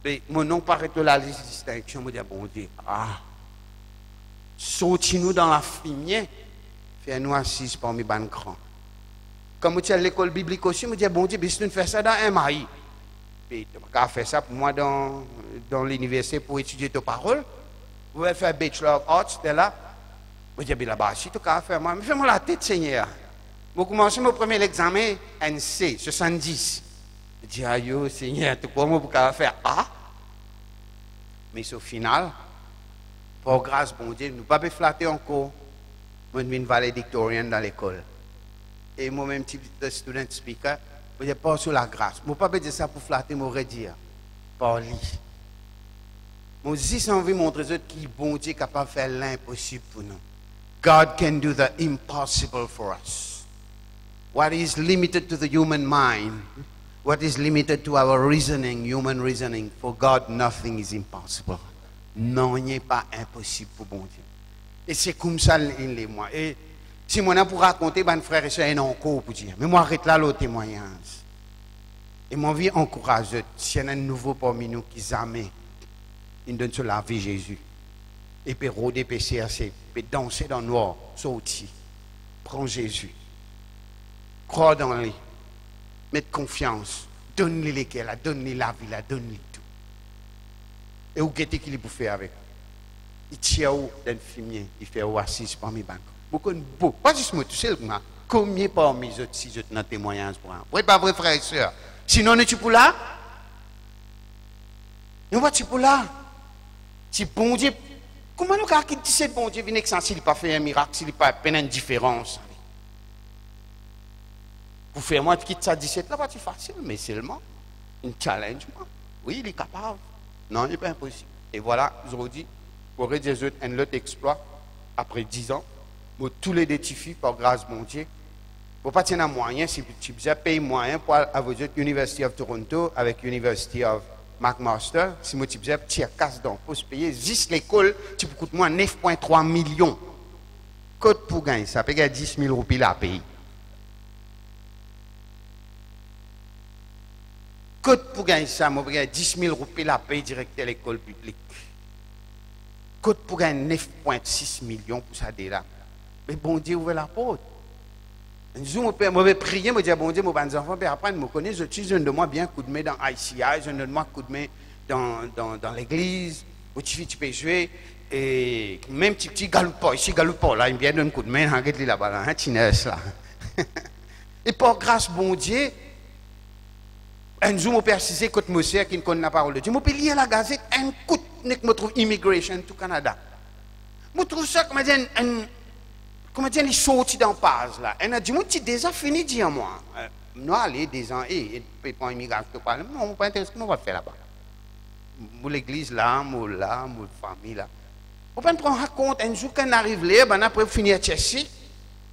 Mais mon nom paraît de la liste de distinction, je me dis, bon Dieu, sortis-nous dans la fumier, fais-nous assis parmi les grands. Comme je suis à l'école biblique aussi, je me dis, bon Dieu, si nous faisons ça dans MAI, tu vas faire ça pour moi dans l'université pour étudier tes paroles, vous allez faire Bachelor of Arts, c'est là. Je me dis, là-bas, si tu vas faire moi, mais fais-moi la tête, Seigneur. Je commence mon premier examen, NC, 70. Je dis, aïe, Seigneur, tu crois moi pour faire A? Mais au final, pour grâce, bon Dieu, nous ne pouvons pas flatter encore. Moi, je suis une valédictorienne dans l'école. Et moi-même, petit student speaker, je dis pas sur la grâce. Je ne peux pas dire ça pour flatter, je dire par lui. Moi aussi, j'ai envie de montrer qui bon Dieu est capable de faire l'impossible pour nous. God can do the impossible for us. What is limited to the human mind, what is limited to our reasoning, human reasoning, for God, nothing is impossible. Non, il n'est pas impossible pour bon Dieu. Et c'est comme ça, il est moi. Et si moi, pour raconter, ben, frère et soeur, il y a encore pour dire. Mais moi, arrête là le témoignage. Et mon vie encourage, s'il y en a un nouveau parmi nous qui jamais, il donne sur la vie Jésus. Et puis rôder PCRC, puis danser dans le noir, sortir. Prends Jésus. Crois dans lui. Mettre confiance. Donne-lui lesquels, donne-lui la vie, donne-lui tout. Et où qu'est-ce qu'il peut faire avec? Il tient où d'un fumier, il fait où assise parmi les banques. Beaucoup de beaux. Pas juste moi, tu sais, combien parmi les autres, si je te témoignage pour un. Oui, pas vrai, frère et soeur. Sinon, nous, tu pour là? Nous, tu pour là? Si bon Dieu, comment nous, quand il dit c'est bon Dieu, vient s'il n'a pas fait un miracle, s'il n'a pas peine une différence? Pour faire moi, quitte ça 17 là, c'est facile, mais seulement un challenge. Oui, il est capable. Non, il n'est pas impossible. Et voilà, aujourd'hui, pour réaliser un autre exploit, après 10 ans, pour tous les défis, par grâce de mon Dieu, pour pas tenir moyen, si tu as payé moyen pour aller à University of Toronto avec University of McMaster, si tu as payé casse donc pour se payer, juste l'école, tu peux coûter moins 9,3 millions. Code pour gagner, ça peut gagner 10 000 roupies à payer. Code pour gagner ça, moi, j'ai 10 000 roupies à payer direct à l'école publique. Code pour gagner 9,6 millions pour ça déjà. Mais bon Dieu, ouvre la porte. Un jour, je vais prier, je vais dire, bon Dieu, mes enfants, après, je me connais, je suis un de moi bien coup de main dans ICI, je donne moi coup de main dans l'église, où tu peux jouer, et même petit galoupa, ici galoupa, là, il vient d'un coup de main, regarde là-bas, là, un tinaise là. Et par grâce, bon Dieu, un jour, je persiste, quand je sais qui ne connaît la parole de Dieu, je peux lire la gazette, un coup de me trouve immigration tout Canada. Je trouve ça, comme dire, comment dire, il sortit dans page là. Elle a dit, moi, tu as déjà fini de dire moi. Nous, allez, des ans, et puis pas immigration, non, on pas intéressé, comment on va faire là-bas? Pour l'église là, pour famille là. On peut prendre compte, un jour, quand on arrive là, ben, après finir Chelsea,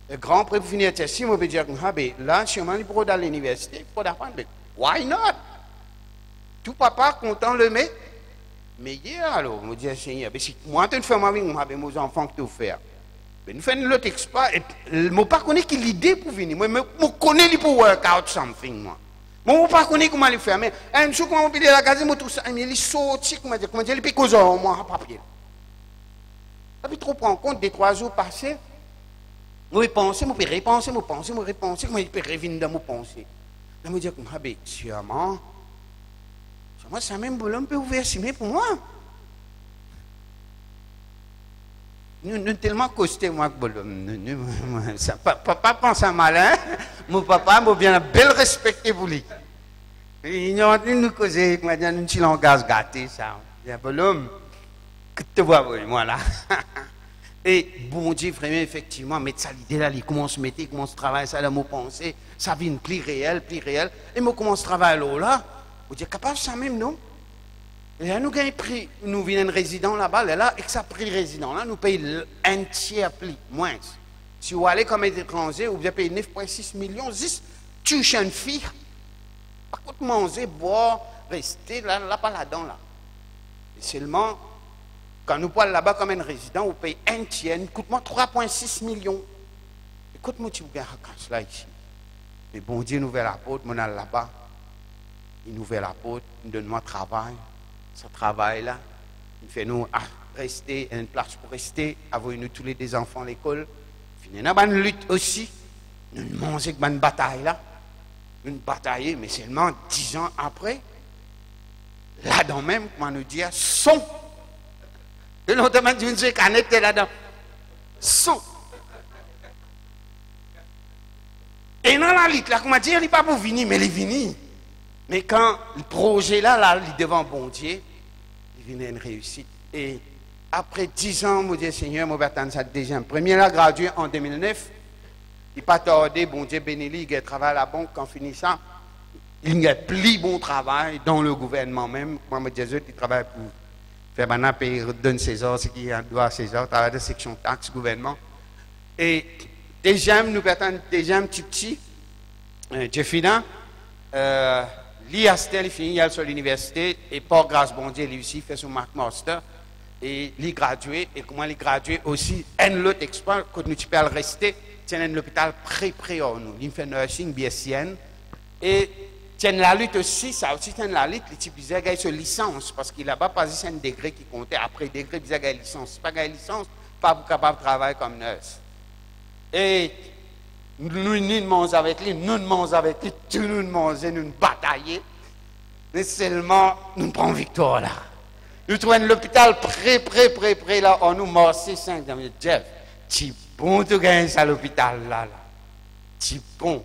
le grand après finir Chelsea, on peut dire, ah, ben, là, je suis allé pour aller à l'université, il faut apprendre. Why not? Tout papa content le met. Mais hier, alors, je me dis, Seigneur, si moi, je fais ma vie, je mes enfants que tu fais. Mais nous faisons l'autre exploit, et je ne pas connais qui l'idée pour venir. Moi, je connais pour work out something, moi. Je ne pas connais comment le faire. Mais un jour, quand on peut la case, je tout ça, il est sorti, comment dire, il pique aux hommes, moi, à papier. Et puis, trop prendre compte des 3 jours passés, je pense, je repenser, comment il peut revenir dans mon pensée. Je me dis, sûrement, ça même boulot peut ouvrir mais pour moi. Nous tellement costé moi que boulot. Papa pense à malin, mon papa m'a bien bel respecté pour lui. Il a nous causer, nous un petit langage gâté, ça. Il y a boulot, que tu vois, moi là. Et bon Dieu, vraiment, effectivement, mettre ça l'idée là, il commence à mettre, il commence à travailler ça dans mon pensée, ça vient plus réel. Et moi, commence à travailler là, vous dites, capable ça même, non? Et là, nous gagnons prix, nous venons un résident là-bas, là, et que ça prix résident là, nous payons un tiers plus, moins. Si vous allez comme étranger, vous payez 9,6 millions, juste tuer une fille. Par contre, manger, boire, rester là, pas là-dedans, là. Et seulement, quand nous parlons là-bas comme un résident, vous payez un tiers, coûte-moi 3,6 millions. Écoute-moi, tu regardes là ici. Mais bon Dieu, nous ouvre la porte, mon là-bas. Il nous ouvre la porte, il donne-moi travail. Ce travail-là, il fait nous rester, une place pour rester, avoir nous tous les deux enfants à l'école. Nous avons une lutte aussi. Nous mangeons une bataille là. Une bataille, mais seulement 10 ans après, là-dedans même, comment nous dire, son. Et l'autre m'a dit, une canette là-dedans. Son. Et dans la lutte, là, comment dire, il n'est pas pour venir, mais il est venu. Mais quand le projet là, il est devant bon Dieu, il vient une réussite. Et après 10 ans, je dis, Seigneur, je vais attendre ça déjà. Premier là, gradué en 2009. Il n'a pas tardé, bon Dieu béni, il a travaillé à la banque, quand finit ça, il a plus bon travail dans le gouvernement même. Moi, je dis, il travaille pour faire maintenant payer, donne César, ce qui doit à César, travaille de section taxe, gouvernement. Et déjà, nous attendons déjà un petit, Jeffina, l'IASTEL, il finit, il est sur l'université, et par grâce, bon Dieu, lui aussi, il fait son McMaster, et il gradué, et comment il gradué aussi, un autre expert, quand nous peux rester, c'est un hôpital près nous. Il fait nursing, BSCN, et Tiens la lutte aussi, ça aussi tiens la lutte, les types disaient qu'il y a une licence, parce qu'il n'a pas passé un degré qui comptait. Après degré, il disait qu'il y a une licence. Pas qu'il y a une licence, pas capable de travailler comme nurse. Et nous nous mangeons avec lui, nous mangeons avec lui, tout nous mangeons, nous bataillons. Mais seulement, nous prenons victoire là. Nous trouvons l'hôpital près, là, on nous mord 5. Jeff, tu bon, tu gagnes ça à l'hôpital là. Tu bon.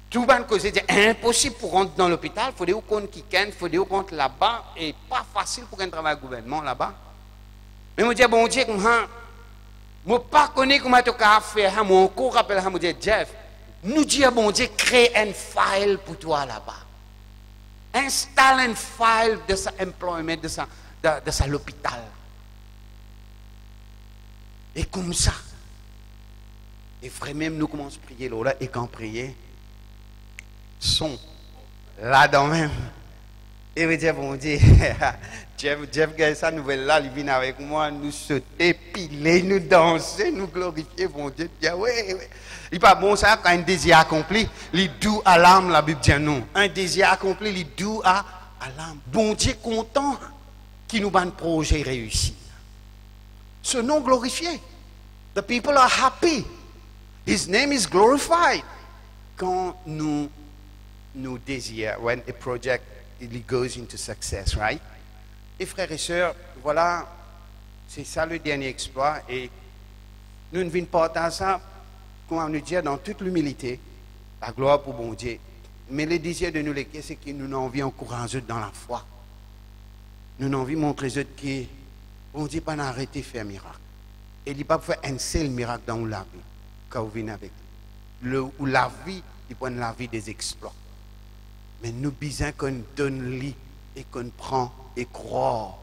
Tout le monde cause c'est impossible pour rentrer dans l'hôpital, il faut des comptes qui gagnent, il faut des comptes là-bas, et pas facile pour un travail gouvernement là-bas. Mais je dis, bon Dieu, je ne pas connais comment tu as fait, mon cours rappelle, je dis, Jeff, nous disons, bon Dieu, crée un file pour toi là-bas. Installe un file de sa employment, de sa l'hôpital. Et comme ça, et frère, même nous commençons à prier là, et quand prier, son là-dedans même. Et vous dire, bon Dieu, Jeff gagne sa nouvelle là, il vient avec moi, nous sauter, piler, nous danser, nous glorifier, bon Dieu. Ouais. Il n'est pas bon ça, quand un désir accompli, il doux à l'âme, la Bible dit non. Un désir accompli, il doux à l'âme. Bon Dieu content qu'il nous bat un projet réussi. Ce nom glorifié. The people are happy. His name is glorified. Quand nous désirons, when a project it goes into success, right? Et frères et sœurs, voilà, c'est ça le dernier exploit. Et nous ne venons pas à ça, comment nous dire, dans toute l'humilité, la gloire pour bon Dieu. Mais le désir de nous léguer, c'est que nous avons envie d'encourager dans la foi. Nous avons envie de montrer que bon Dieu pas arrêté de faire miracle. Et il n'a pas fait un seul miracle dans la vie, quand vous venez avec lui. Ou la vie, il prend la vie des exploits. Mais nous besoin qu'on donne lui et qu'on prend et croit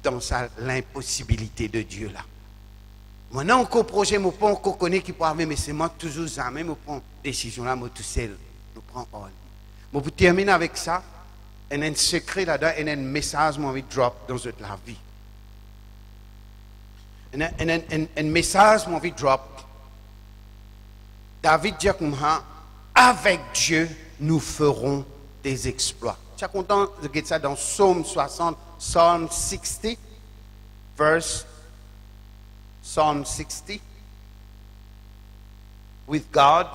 dans l'impossibilité de Dieu là. Maintenant, encore projet, je ne pas encore connaître qui peut arriver, mais c'est moi toujours jamais, je prends décision là, moi tout seul, je prends all. Mais pour terminer avec ça, il y a un secret là-dedans, il y a un message que je drop dans la vie. Il y a un message que je drop. David dit comme ça, avec Dieu, nous ferons des exploits. Tu es content de regarder ça dans Psaume 60, Psalm 60, verse Psalm 60. With God.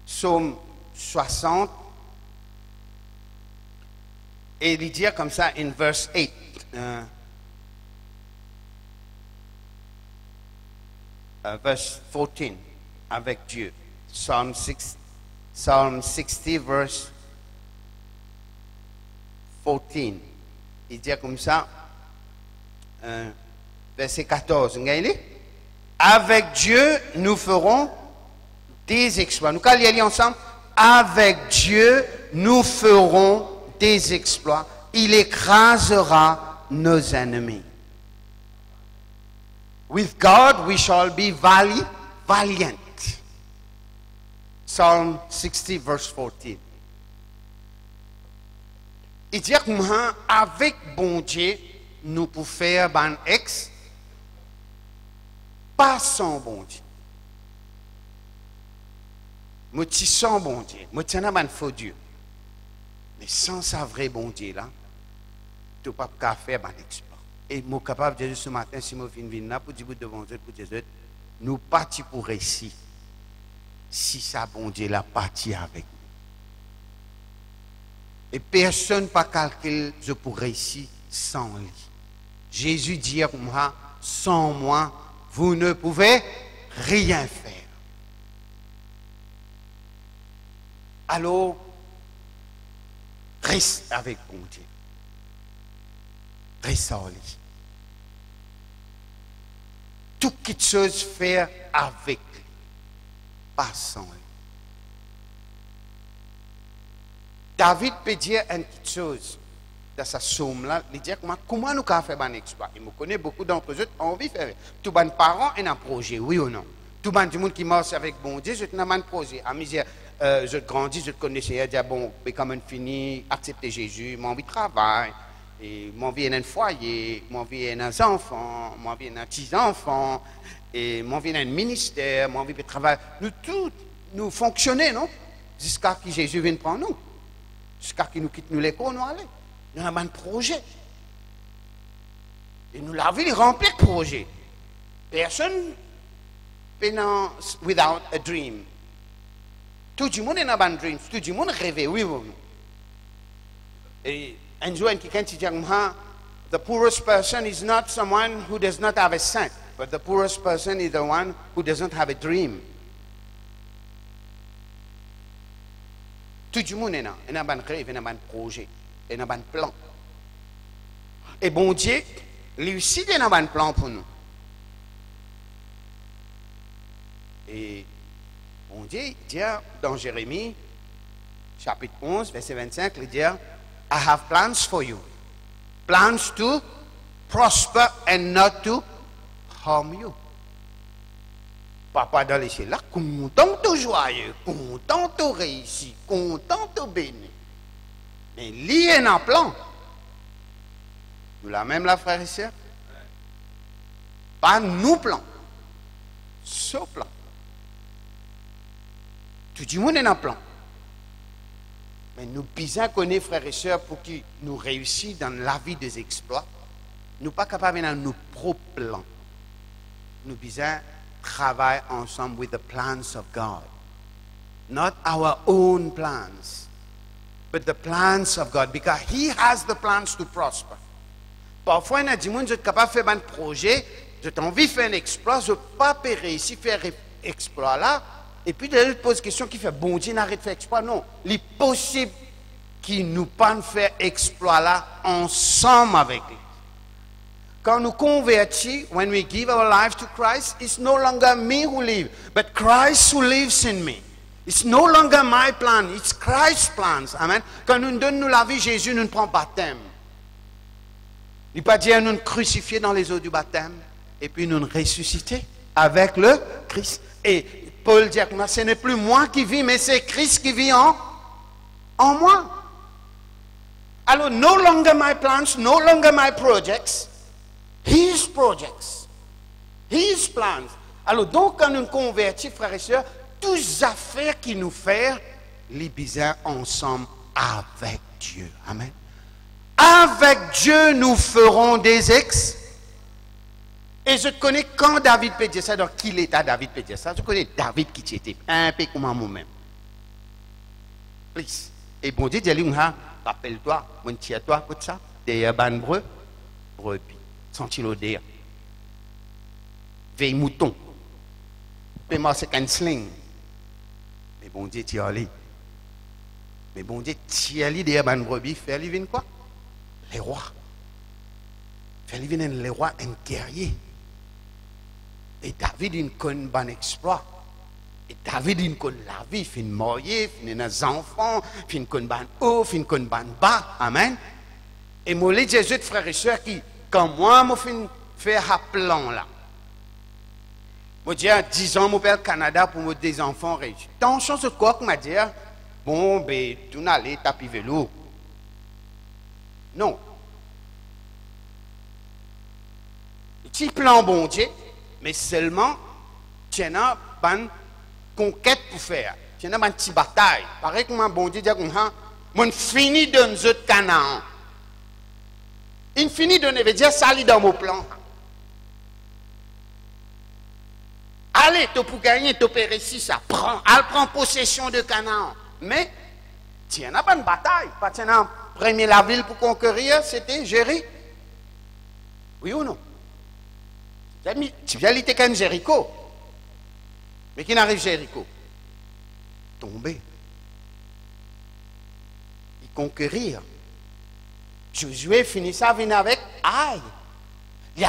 Psaume 60. Et il dit comme ça, in verse 8. Verse 14. Avec Dieu. Psalm 60, verse 14. Il dit comme ça, verset 14. Avec Dieu, nous ferons des exploits. Nous allons lire ensemble. Avec Dieu, nous ferons des exploits. Il écrasera nos ennemis. With God, we shall be valiant. Psalm 60, verse 14. Il dit que avec bon Dieu, nous pouvons faire un ex, pas sans bon Dieu. Moi, je sans bon Dieu. Moi, je un faux Dieu. Mais sans sa vrai bon Dieu, là, tu ne peux pas faire un exploit. Et je suis capable de dire ce matin, si je viens là, pour dire devant Dieu, pour dire, nous partons pour réussir. Si ça, bon Dieu, l'a parti avec nous. Et personne pas calculé je pourrais réussir sans lui. Jésus dit à moi, sans moi, vous ne pouvez rien faire. Alors, reste avec bon Dieu. Reste en lui. Toute chose faire avec lui. Pas sans lui. David peut dire une petite chose dans sa somme-là. Il dit comment nous pouvons faire un exploit. Il me connaît beaucoup d'entre eux ont envie de faire. Tous les parents ont un projet, oui ou non. Tout le monde qui marche avec bon Dieu, je un projet. À mesure je grandis, je te connaissais, je dis bon, mais quand même fini, accepter Jésus, mon envie de travail, et mon envie d'un foyer, mon envie d'un enfant, mon envie d'un petit-enfant, et mon envie d'un ministère, mon envie de travail. Nous tous, nous fonctionnons, non? jusqu'à ce que Jésus vienne prendre nous. Jusqu'à ce qu'il nous quitte nous l'école, nous aller. Nous avons un projet. Et nous la vie remplie de projets. Personne n'est without a dream. Tout le monde a un dream. Tout le monde rêve, oui, oui. Et un jour, quelqu'un dit, the poorest person is not someone who does not have a cent, but the poorest person is the one who doesn't have a dream. Tout le monde est là. Il y a un rêve, il y a un projet, il y a un plan. Et bon Dieu, lui aussi, il y a un plan pour nous. Et bon Dieu dit dans Jérémie, chapitre 11, verset 25, il dit, I have plans for you. Plans to prosper and not to harm you. Papa dans les cieux là, content de joyeux, content de réussir, content de béni. Mais lié dans le plan. Nous la même la frère et sœur. Pas nous plan. Ce plan. Tout le monde est dans le plan. Mais nous besoin connaître frères et sœurs pour qu'ils nous réussissent dans la vie des exploits. Nous ne sommes pas capables de nos propres plans. Nous besoin travailler ensemble with the plans of God. Not our own plans, but the plans of God. Because He has the plans to prosper. Parfois, il y a des gens qui sont capables de faire un projet, j'ai envie de faire un exploit, je ne peux pas réussir à faire un exploit là. Et puis, il pose la question qui fait, bon Dieu, n'arrête de faire exploit. Non, il est possible qu'il nous pas faire exploit là ensemble avec lui. Quand nous convertis, when we give our life to Christ, it's no longer me who lives, but Christ who lives in me. It's no longer my plan, it's Christ's plans. Amen. Quand nous donnons la vie, Jésus nous prend baptême. Il ne pas dire nous crucifier dans les eaux du baptême, et puis nous ressusciter avec le Christ. Et Paul dit que ce n'est plus moi qui vis, mais c'est Christ qui vit en moi. Alors, no longer my plans, no longer my projects, His projects, His plans. Alors, donc, quand nous convertis, frères et sœurs, toutes les affaires qui nous font, les besoins ensemble avec Dieu. Amen. Avec Dieu, nous ferons des ex. Et je connais quand David peut dire ça, dans quel état David peut dire ça. Je connais David qui était un peu comme moi-même. Please. Et bon Dieu dit, rappelle-toi, mon tiens-toi pour ça, derrière ban brebis, senti l'odeur. Veille mouton. Paie-moi c'est qu'un sling. Mais bon Dieu, tu allé. Mais bon Dieu, tu allé derrière ban brebis, faire lui venir quoi? Les rois. Faire lui venir les rois, un guerrier. Et David, il connaît un bon exploit. Et David, il connaît la vie, il marié, il a des enfants, il connaît un haut, il connaît un bas. Amen. Et moi, les Jésus, frères et sœurs, qui, quand moi, je fais un plan là. Moi, j'ai 10 ans, je vais au Canada pour me des enfants réussis. Tant de chance de quoi qu'on m'a dit, bon, ben, tu n'as pas tapis vélo. Non. Petit plan bon Dieu, mais seulement, tu as une conquête pour faire. Tu as une petite bataille. Pareil comme un bon Dieu dit, on finit de nous autres Canaan. Il finit de nous dire, ça lit dans mon plan. Allez, tu pour gagner, tu peux réussir ça. Elle prend possession de Canaan. Mais, tu as pas une bataille. Pas tu as premier la ville pour conquérir, c'était Jéry. Oui ou non? Tu viens lutter quand Jéricho. Mais qui n'arrive Jéricho? Tomber. Il conquérir. Josué finit ça, vient avec aïe. Il y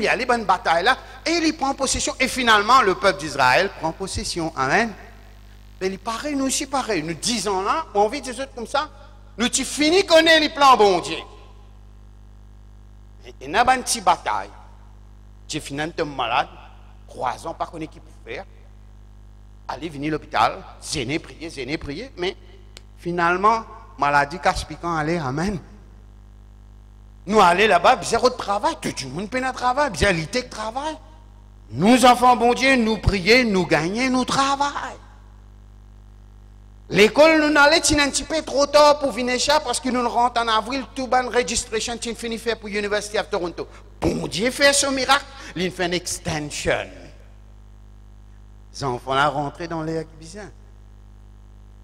a bonne bataille là. Et il prend possession. Et finalement, le peuple d'Israël prend possession. Amen. Mais il paraît, nous aussi pareil. Nous 10 ans là, on vit des autres comme ça. Nous tu finis connaître les plans bon Dieu. Et il y a une petite bataille. Tu finis malade, 3 ans, pas qu'on qui peut faire. Allez, venir à l'hôpital, zéné, prier, mais finalement, maladie casse-piquant, allez, amen. Nous allons là-bas, bien de travail, tout le monde peut travail, bien lutter de travail. Nous, enfants, bon Dieu, nous prier, nous gagner, nous travailler. L'école nous allait un petit peu trop tard pour venir ça parce que nous rentrons en avril, tout ban registration qui fini fait pour l'Université de Toronto. Bon Dieu fait ce miracle, il fait une extension. Les enfants là rentré dans l'air bizarre.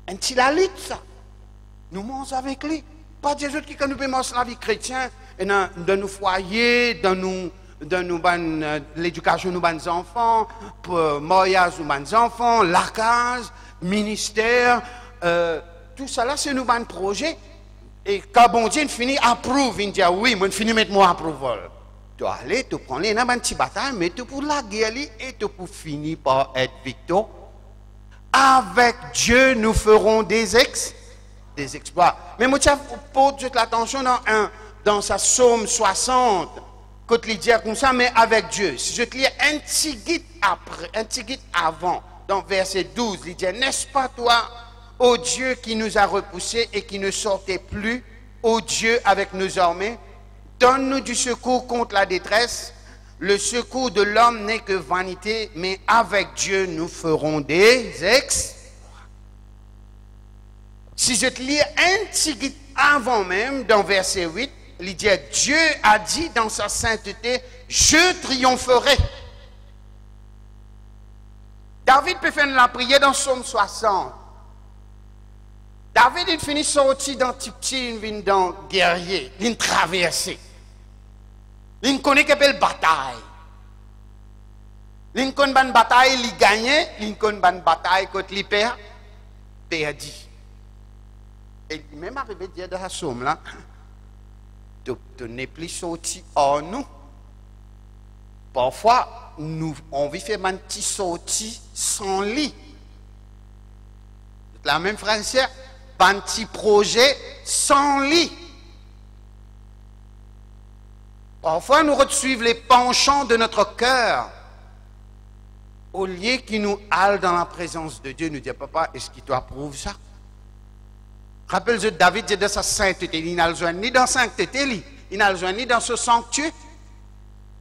Un petit la lutte ça. Nous mangons avec lui. Pas des autres qui nous payent la vie chrétienne dans nos foyers, dans l'éducation de nos enfants, pour mariage de nos enfants, la case, ministère, tout ça là, c'est nos projets. Et quand bon Dieu finit approuve, il dit oui, moi finis mettre moi approval. Tu aller, tu prends les petite bataille, mais tu pour la guerre et tu pour finir par être victor. Avec Dieu, nous ferons des exploits. Mais moi, porte l'attention dans sa Psaume 60, quand il dit comme ça, mais avec Dieu. Si je te lis un petit guide avant, dans verset 12, il dit, n'est-ce pas toi, ô Dieu qui nous a repoussés et qui ne sortait plus, ô Dieu avec nos armées, donne-nous du secours contre la détresse. Le secours de l'homme n'est que vanité, mais avec Dieu, nous ferons des exploits. Si je te lis un petit guide avant même, dans verset 8, il dit, Dieu a dit dans sa sainteté, je triompherai. David peut faire la prière dans Psaume 60. David, il finit sorti dans petit, il vient dans guerrier, il traverse. Il connaît quelle belle bataille. Il connaît une bataille, il gagne. Il connaît une bataille, quand il perd, perdu. Et il même arrivé à dire dans la somme là, tu n'es plus sorti en nous. Parfois, on vit faire un petit sorti sans lit. La même phrase, un petit projet sans lit. Parfois, nous retrouvons les penchants de notre cœur. Au lieu qu'il nous halle dans la présence de Dieu, nous dit, papa, est-ce qu'il t'approuve ça? Rappelle-toi, David dit de sa sainteté, il n'a besoin ni dans la sainteté, il n'a besoin ni dans ce sanctuaire.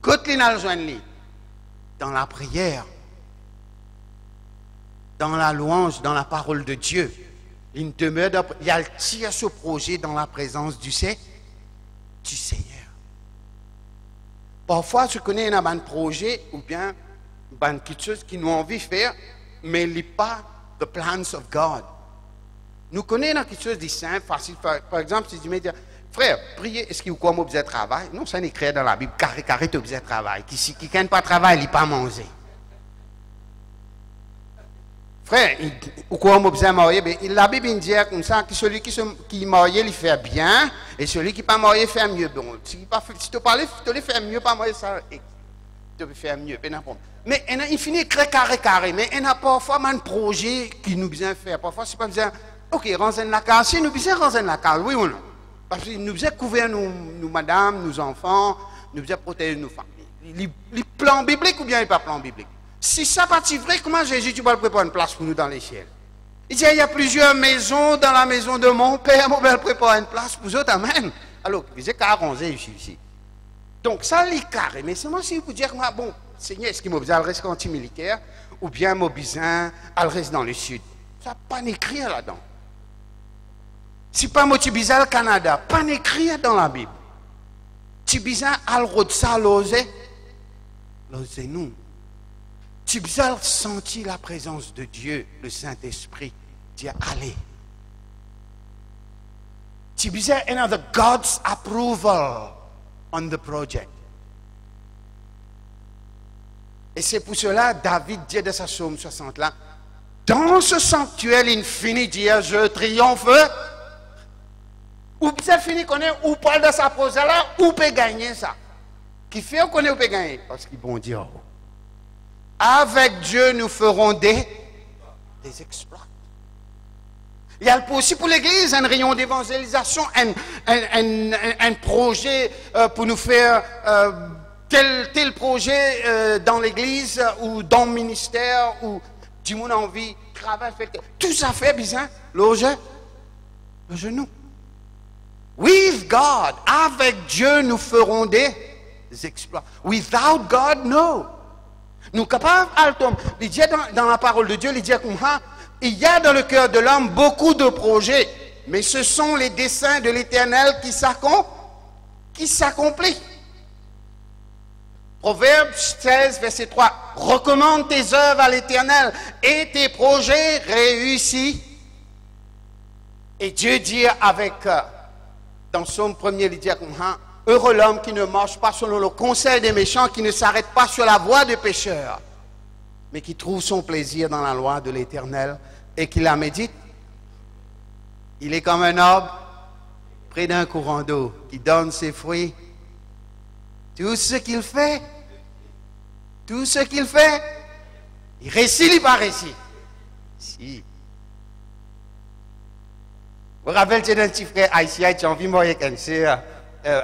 Quand il n'a besoin ni dans la prière, dans la louange, dans la parole de Dieu. Il demeure, il a tiré ce projet dans la présence du Seigneur. Parfois, je connais un projet ou bien quelque chose qui nous envie de faire, mais il n'est pas the plans of God. Nous connaissons quelque chose de simple, facile. Par exemple, si je me dis, frère, priez, est-ce que vous avez besoin de travail? Non, ça n'est écrit dans la Bible, carré, tu as besoin de travail. Qui n'a pas de travail, il n'a pas mangé. Frère, ou quoi on besoin de marier? La Bible dit comme ça que celui qui est marié, il fait bien, et celui qui n'est pas marié fait mieux. Bon, si tu parles, tu fais mieux, pas marié, ça, tu peux faire mieux. Mais il finit carré, mais il y a parfois un projet qui nous besoin de faire. Parfois, c'est pas besoin, ok, ranger la case, si nous besoin ranger la case, oui ou non? Parce que nous besoin couvrir nos madames, nos enfants, nous besoin protéger nos familles. Les plans bibliques ou bien les pas plans bibliques? Si ça pas vrai, comment Jésus tu vas préparer une place pour nous dans les ciels? Il dit, il y a plusieurs maisons dans la maison de mon père, mon père prépare une place pour vous autres, amen. Alors, vous êtes arrangé ici. Donc, ça, les carré, mais c'est moi si vous dire, bon, Seigneur, est-ce qu'il m'a besoin de rester anti-militaire, ou bien m'a besoin de rester dans le sud? Ça n'a pas écrit là-dedans. Si pas moi, tu besoin le Canada, pas écrit dans la Bible. Tu besoin à ça, l'oser nous. Tu as besoin de sentir la présence de Dieu, le Saint-Esprit. Dire, allez. Tu as besoin de God's approval on the project. Et c'est pour cela, David dit de sa Psaume 60 là, dans ce sanctuaire infini, dire, je triomphe. Ou ça finit qu'on est, ou parle de sa prose là, ou peut gagner ça. Qui fait qu'on est, ou peut gagner? Parce qu'ils vont dire, avec Dieu, nous ferons des exploits. Il y a aussi pour l'Église un rayon d'évangélisation, un projet pour nous faire tel projet dans l'Église ou dans le ministère ou du monde en vie, travail, tout ça fait bien le genou. With God, avec Dieu, nous ferons des exploits. Without God, no. Nous sommes capables, il dit dans la parole de Dieu, il dit comme ça, Il y a dans le cœur de l'homme beaucoup de projets, mais ce sont les desseins de l'Éternel qui s'accomplissent. Proverbe 16, verset 3. Recommande tes œuvres à l'Éternel et tes projets réussis. Et Dieu dit dans Psaume 1er, il dit comme ça, heureux l'homme qui ne marche pas selon le conseil des méchants, qui ne s'arrête pas sur la voie des pécheurs, mais qui trouve son plaisir dans la loi de l'Éternel et qui la médite. Il est comme un arbre près d'un courant d'eau qui donne ses fruits. Tout ce qu'il fait, il réussit, il pas réussi. Si. Vous vous rappelez d'un petit frère haïtien qui a envie de mourir comme ça,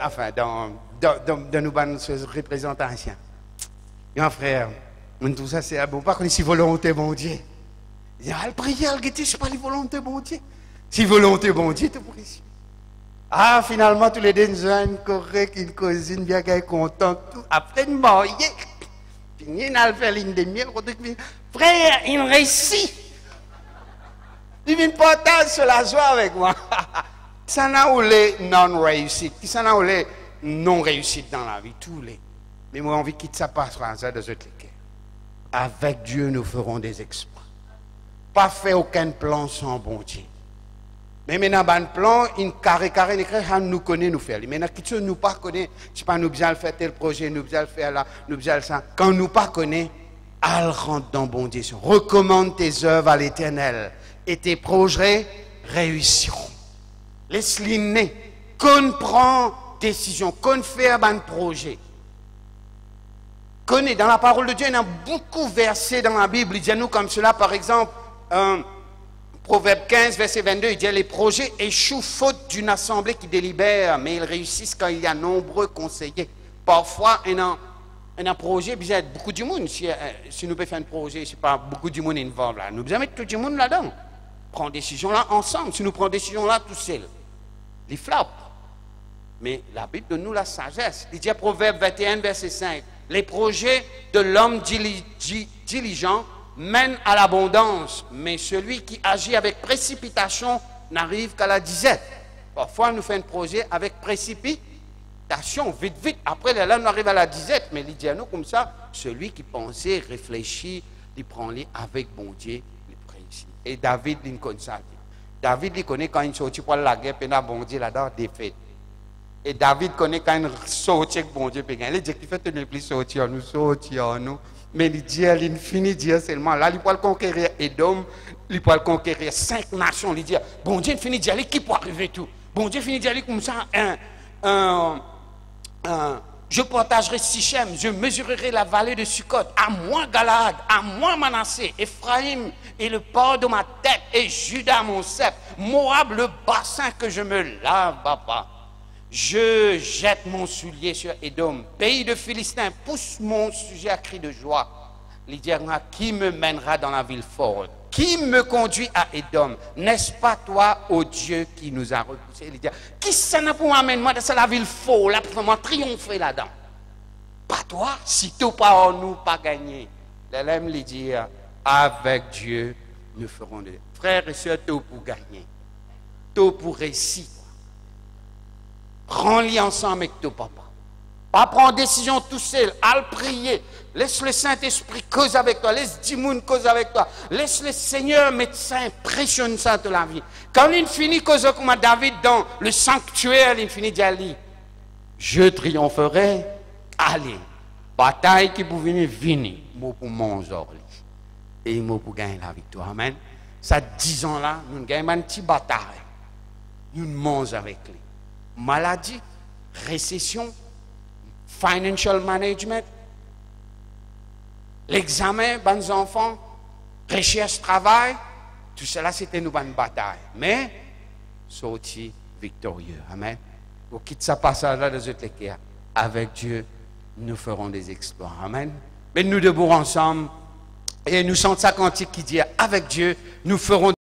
enfin, dans nos représentations. Un frère, tout ça, c'est bon, pas qu'on si volonté, bon Dieu. Il dit, le prière, le guetter, c'est pas la volonté, bon Dieu. Si volonté, bon Dieu, tu pour ici. Ah, finalement, tous les deux, nous avons une correcte, une cousine, bien qu'elle est contente, tout. Après, nous marions. Puis, nous avons fait l'une de miel. Frère, il réussit. Il vient partager sur la joie avec moi. Ça n'a où les non-réussites. Ça n'a où les non-réussites dans la vie. Tous les. Mais moi, j'ai envie de quitter ça par ça de ce cliquet. Avec Dieu, nous ferons des exploits. Pas fait aucun plan sans bon Dieu. Mais maintenant, un plan, une carré, nous connaît, nous faire. Maintenant, qui nous pas connaît, c'est pas nous bien faire tel projet, nous bien faire là, nous bien ça. Quand nous pas connaît, elle rentre dans bon Dieu. Recommande tes œuvres à l'Éternel et tes projets réussiront. Laisse-les naître. Qu'on prend décision, qu'on fait un projet. Qu'on est dans la parole de Dieu, il y a beaucoup de versets dans la Bible. Il dit à nous comme cela, par exemple, Proverbe 15, verset 22, il dit les projets échouent faute d'une assemblée qui délibère, mais ils réussissent quand il y a nombreux conseillers. Parfois, un projet, il y a beaucoup de monde. Si nous pouvons faire un projet, c'est pas beaucoup de monde involved là. Nous devons mettre tout le monde là-dedans. Prendre décision là ensemble. Si nous prenons décision là tout seul, les flappent. Mais la Bible donne nous la sagesse. Il dit à Proverbe 21, verset 5, les projets de l'homme diligent mène à l'abondance, mais celui qui agit avec précipitation n'arrive qu'à la disette. Parfois, nous faisons un projet avec précipitation, vite. Après, là, nous arrivons à la disette, mais il dit à nous comme ça, celui qui pensait, réfléchit, il prend-les avec bon Dieu, il réussit. Et David, il connaît ça. David, il connaît quand il sortit pour la guerre, il a bon Dieu là-dedans, défaite. Et David connaît quand il sortit avec bon Dieu, il dit qu'il fait une plus sortir nous. Mais il dit, il finit de dire seulement, là, il peut conquérir Edom, il peut conquérir 5 nations. Il dit, bon Dieu, il finit de dire, qui peut arriver tout? Bon Dieu finit de dire comme ça, je partagerai Sichem, je mesurerai la vallée de Sukkot, à moi Galaad, à moi Manassé, Ephraïm et le port de ma tête, et Juda mon sceptre, Moab le bassin que je me lave, papa. Je jette mon soulier sur Édom, pays de Philistins, pousse mon sujet à cri de joie. Il dira, qui me mènera dans la ville forte? Qui me conduit à Édom? N'est-ce pas toi, ô Dieu, qui nous a repoussés? Il dira, qui ça n'a pour m'amener moi dans la ville forte, là, pour moi triompher là-dedans? Pas toi, si tout pas en nous, pas gagné. L'élève lui dit, avec Dieu, nous ferons des frères et sœurs, tout pour gagner, tout pour réussir. Prends-les ensemble avec ton papa. Pas prendre décision tout seul, à le prier. Laisse le Saint-Esprit cause avec toi. Laisse Dimoun cause avec toi. Laisse le Seigneur médecin impressionne ça de la vie. Quand il finit cause comme David dans le sanctuaire, il finit d'y aller. Je triompherai. Allez. Bataille qui pour venir, moi pour manger. Et moi pour gagner la victoire. Amen. Ça 10 ans là, nous gagnons une petite bataille. Nous mangeons avec lui. Maladie, récession, financial management, l'examen, bons enfants, recherche, travail, tout cela c'était une bonne bataille. Mais, sorti victorieux. Amen. Pour quitter ça passage là de cette équerre, avec Dieu, nous ferons des exploits. Amen. Mais nous debout ensemble, et nous sentons ça cantique qui dit, avec Dieu, nous ferons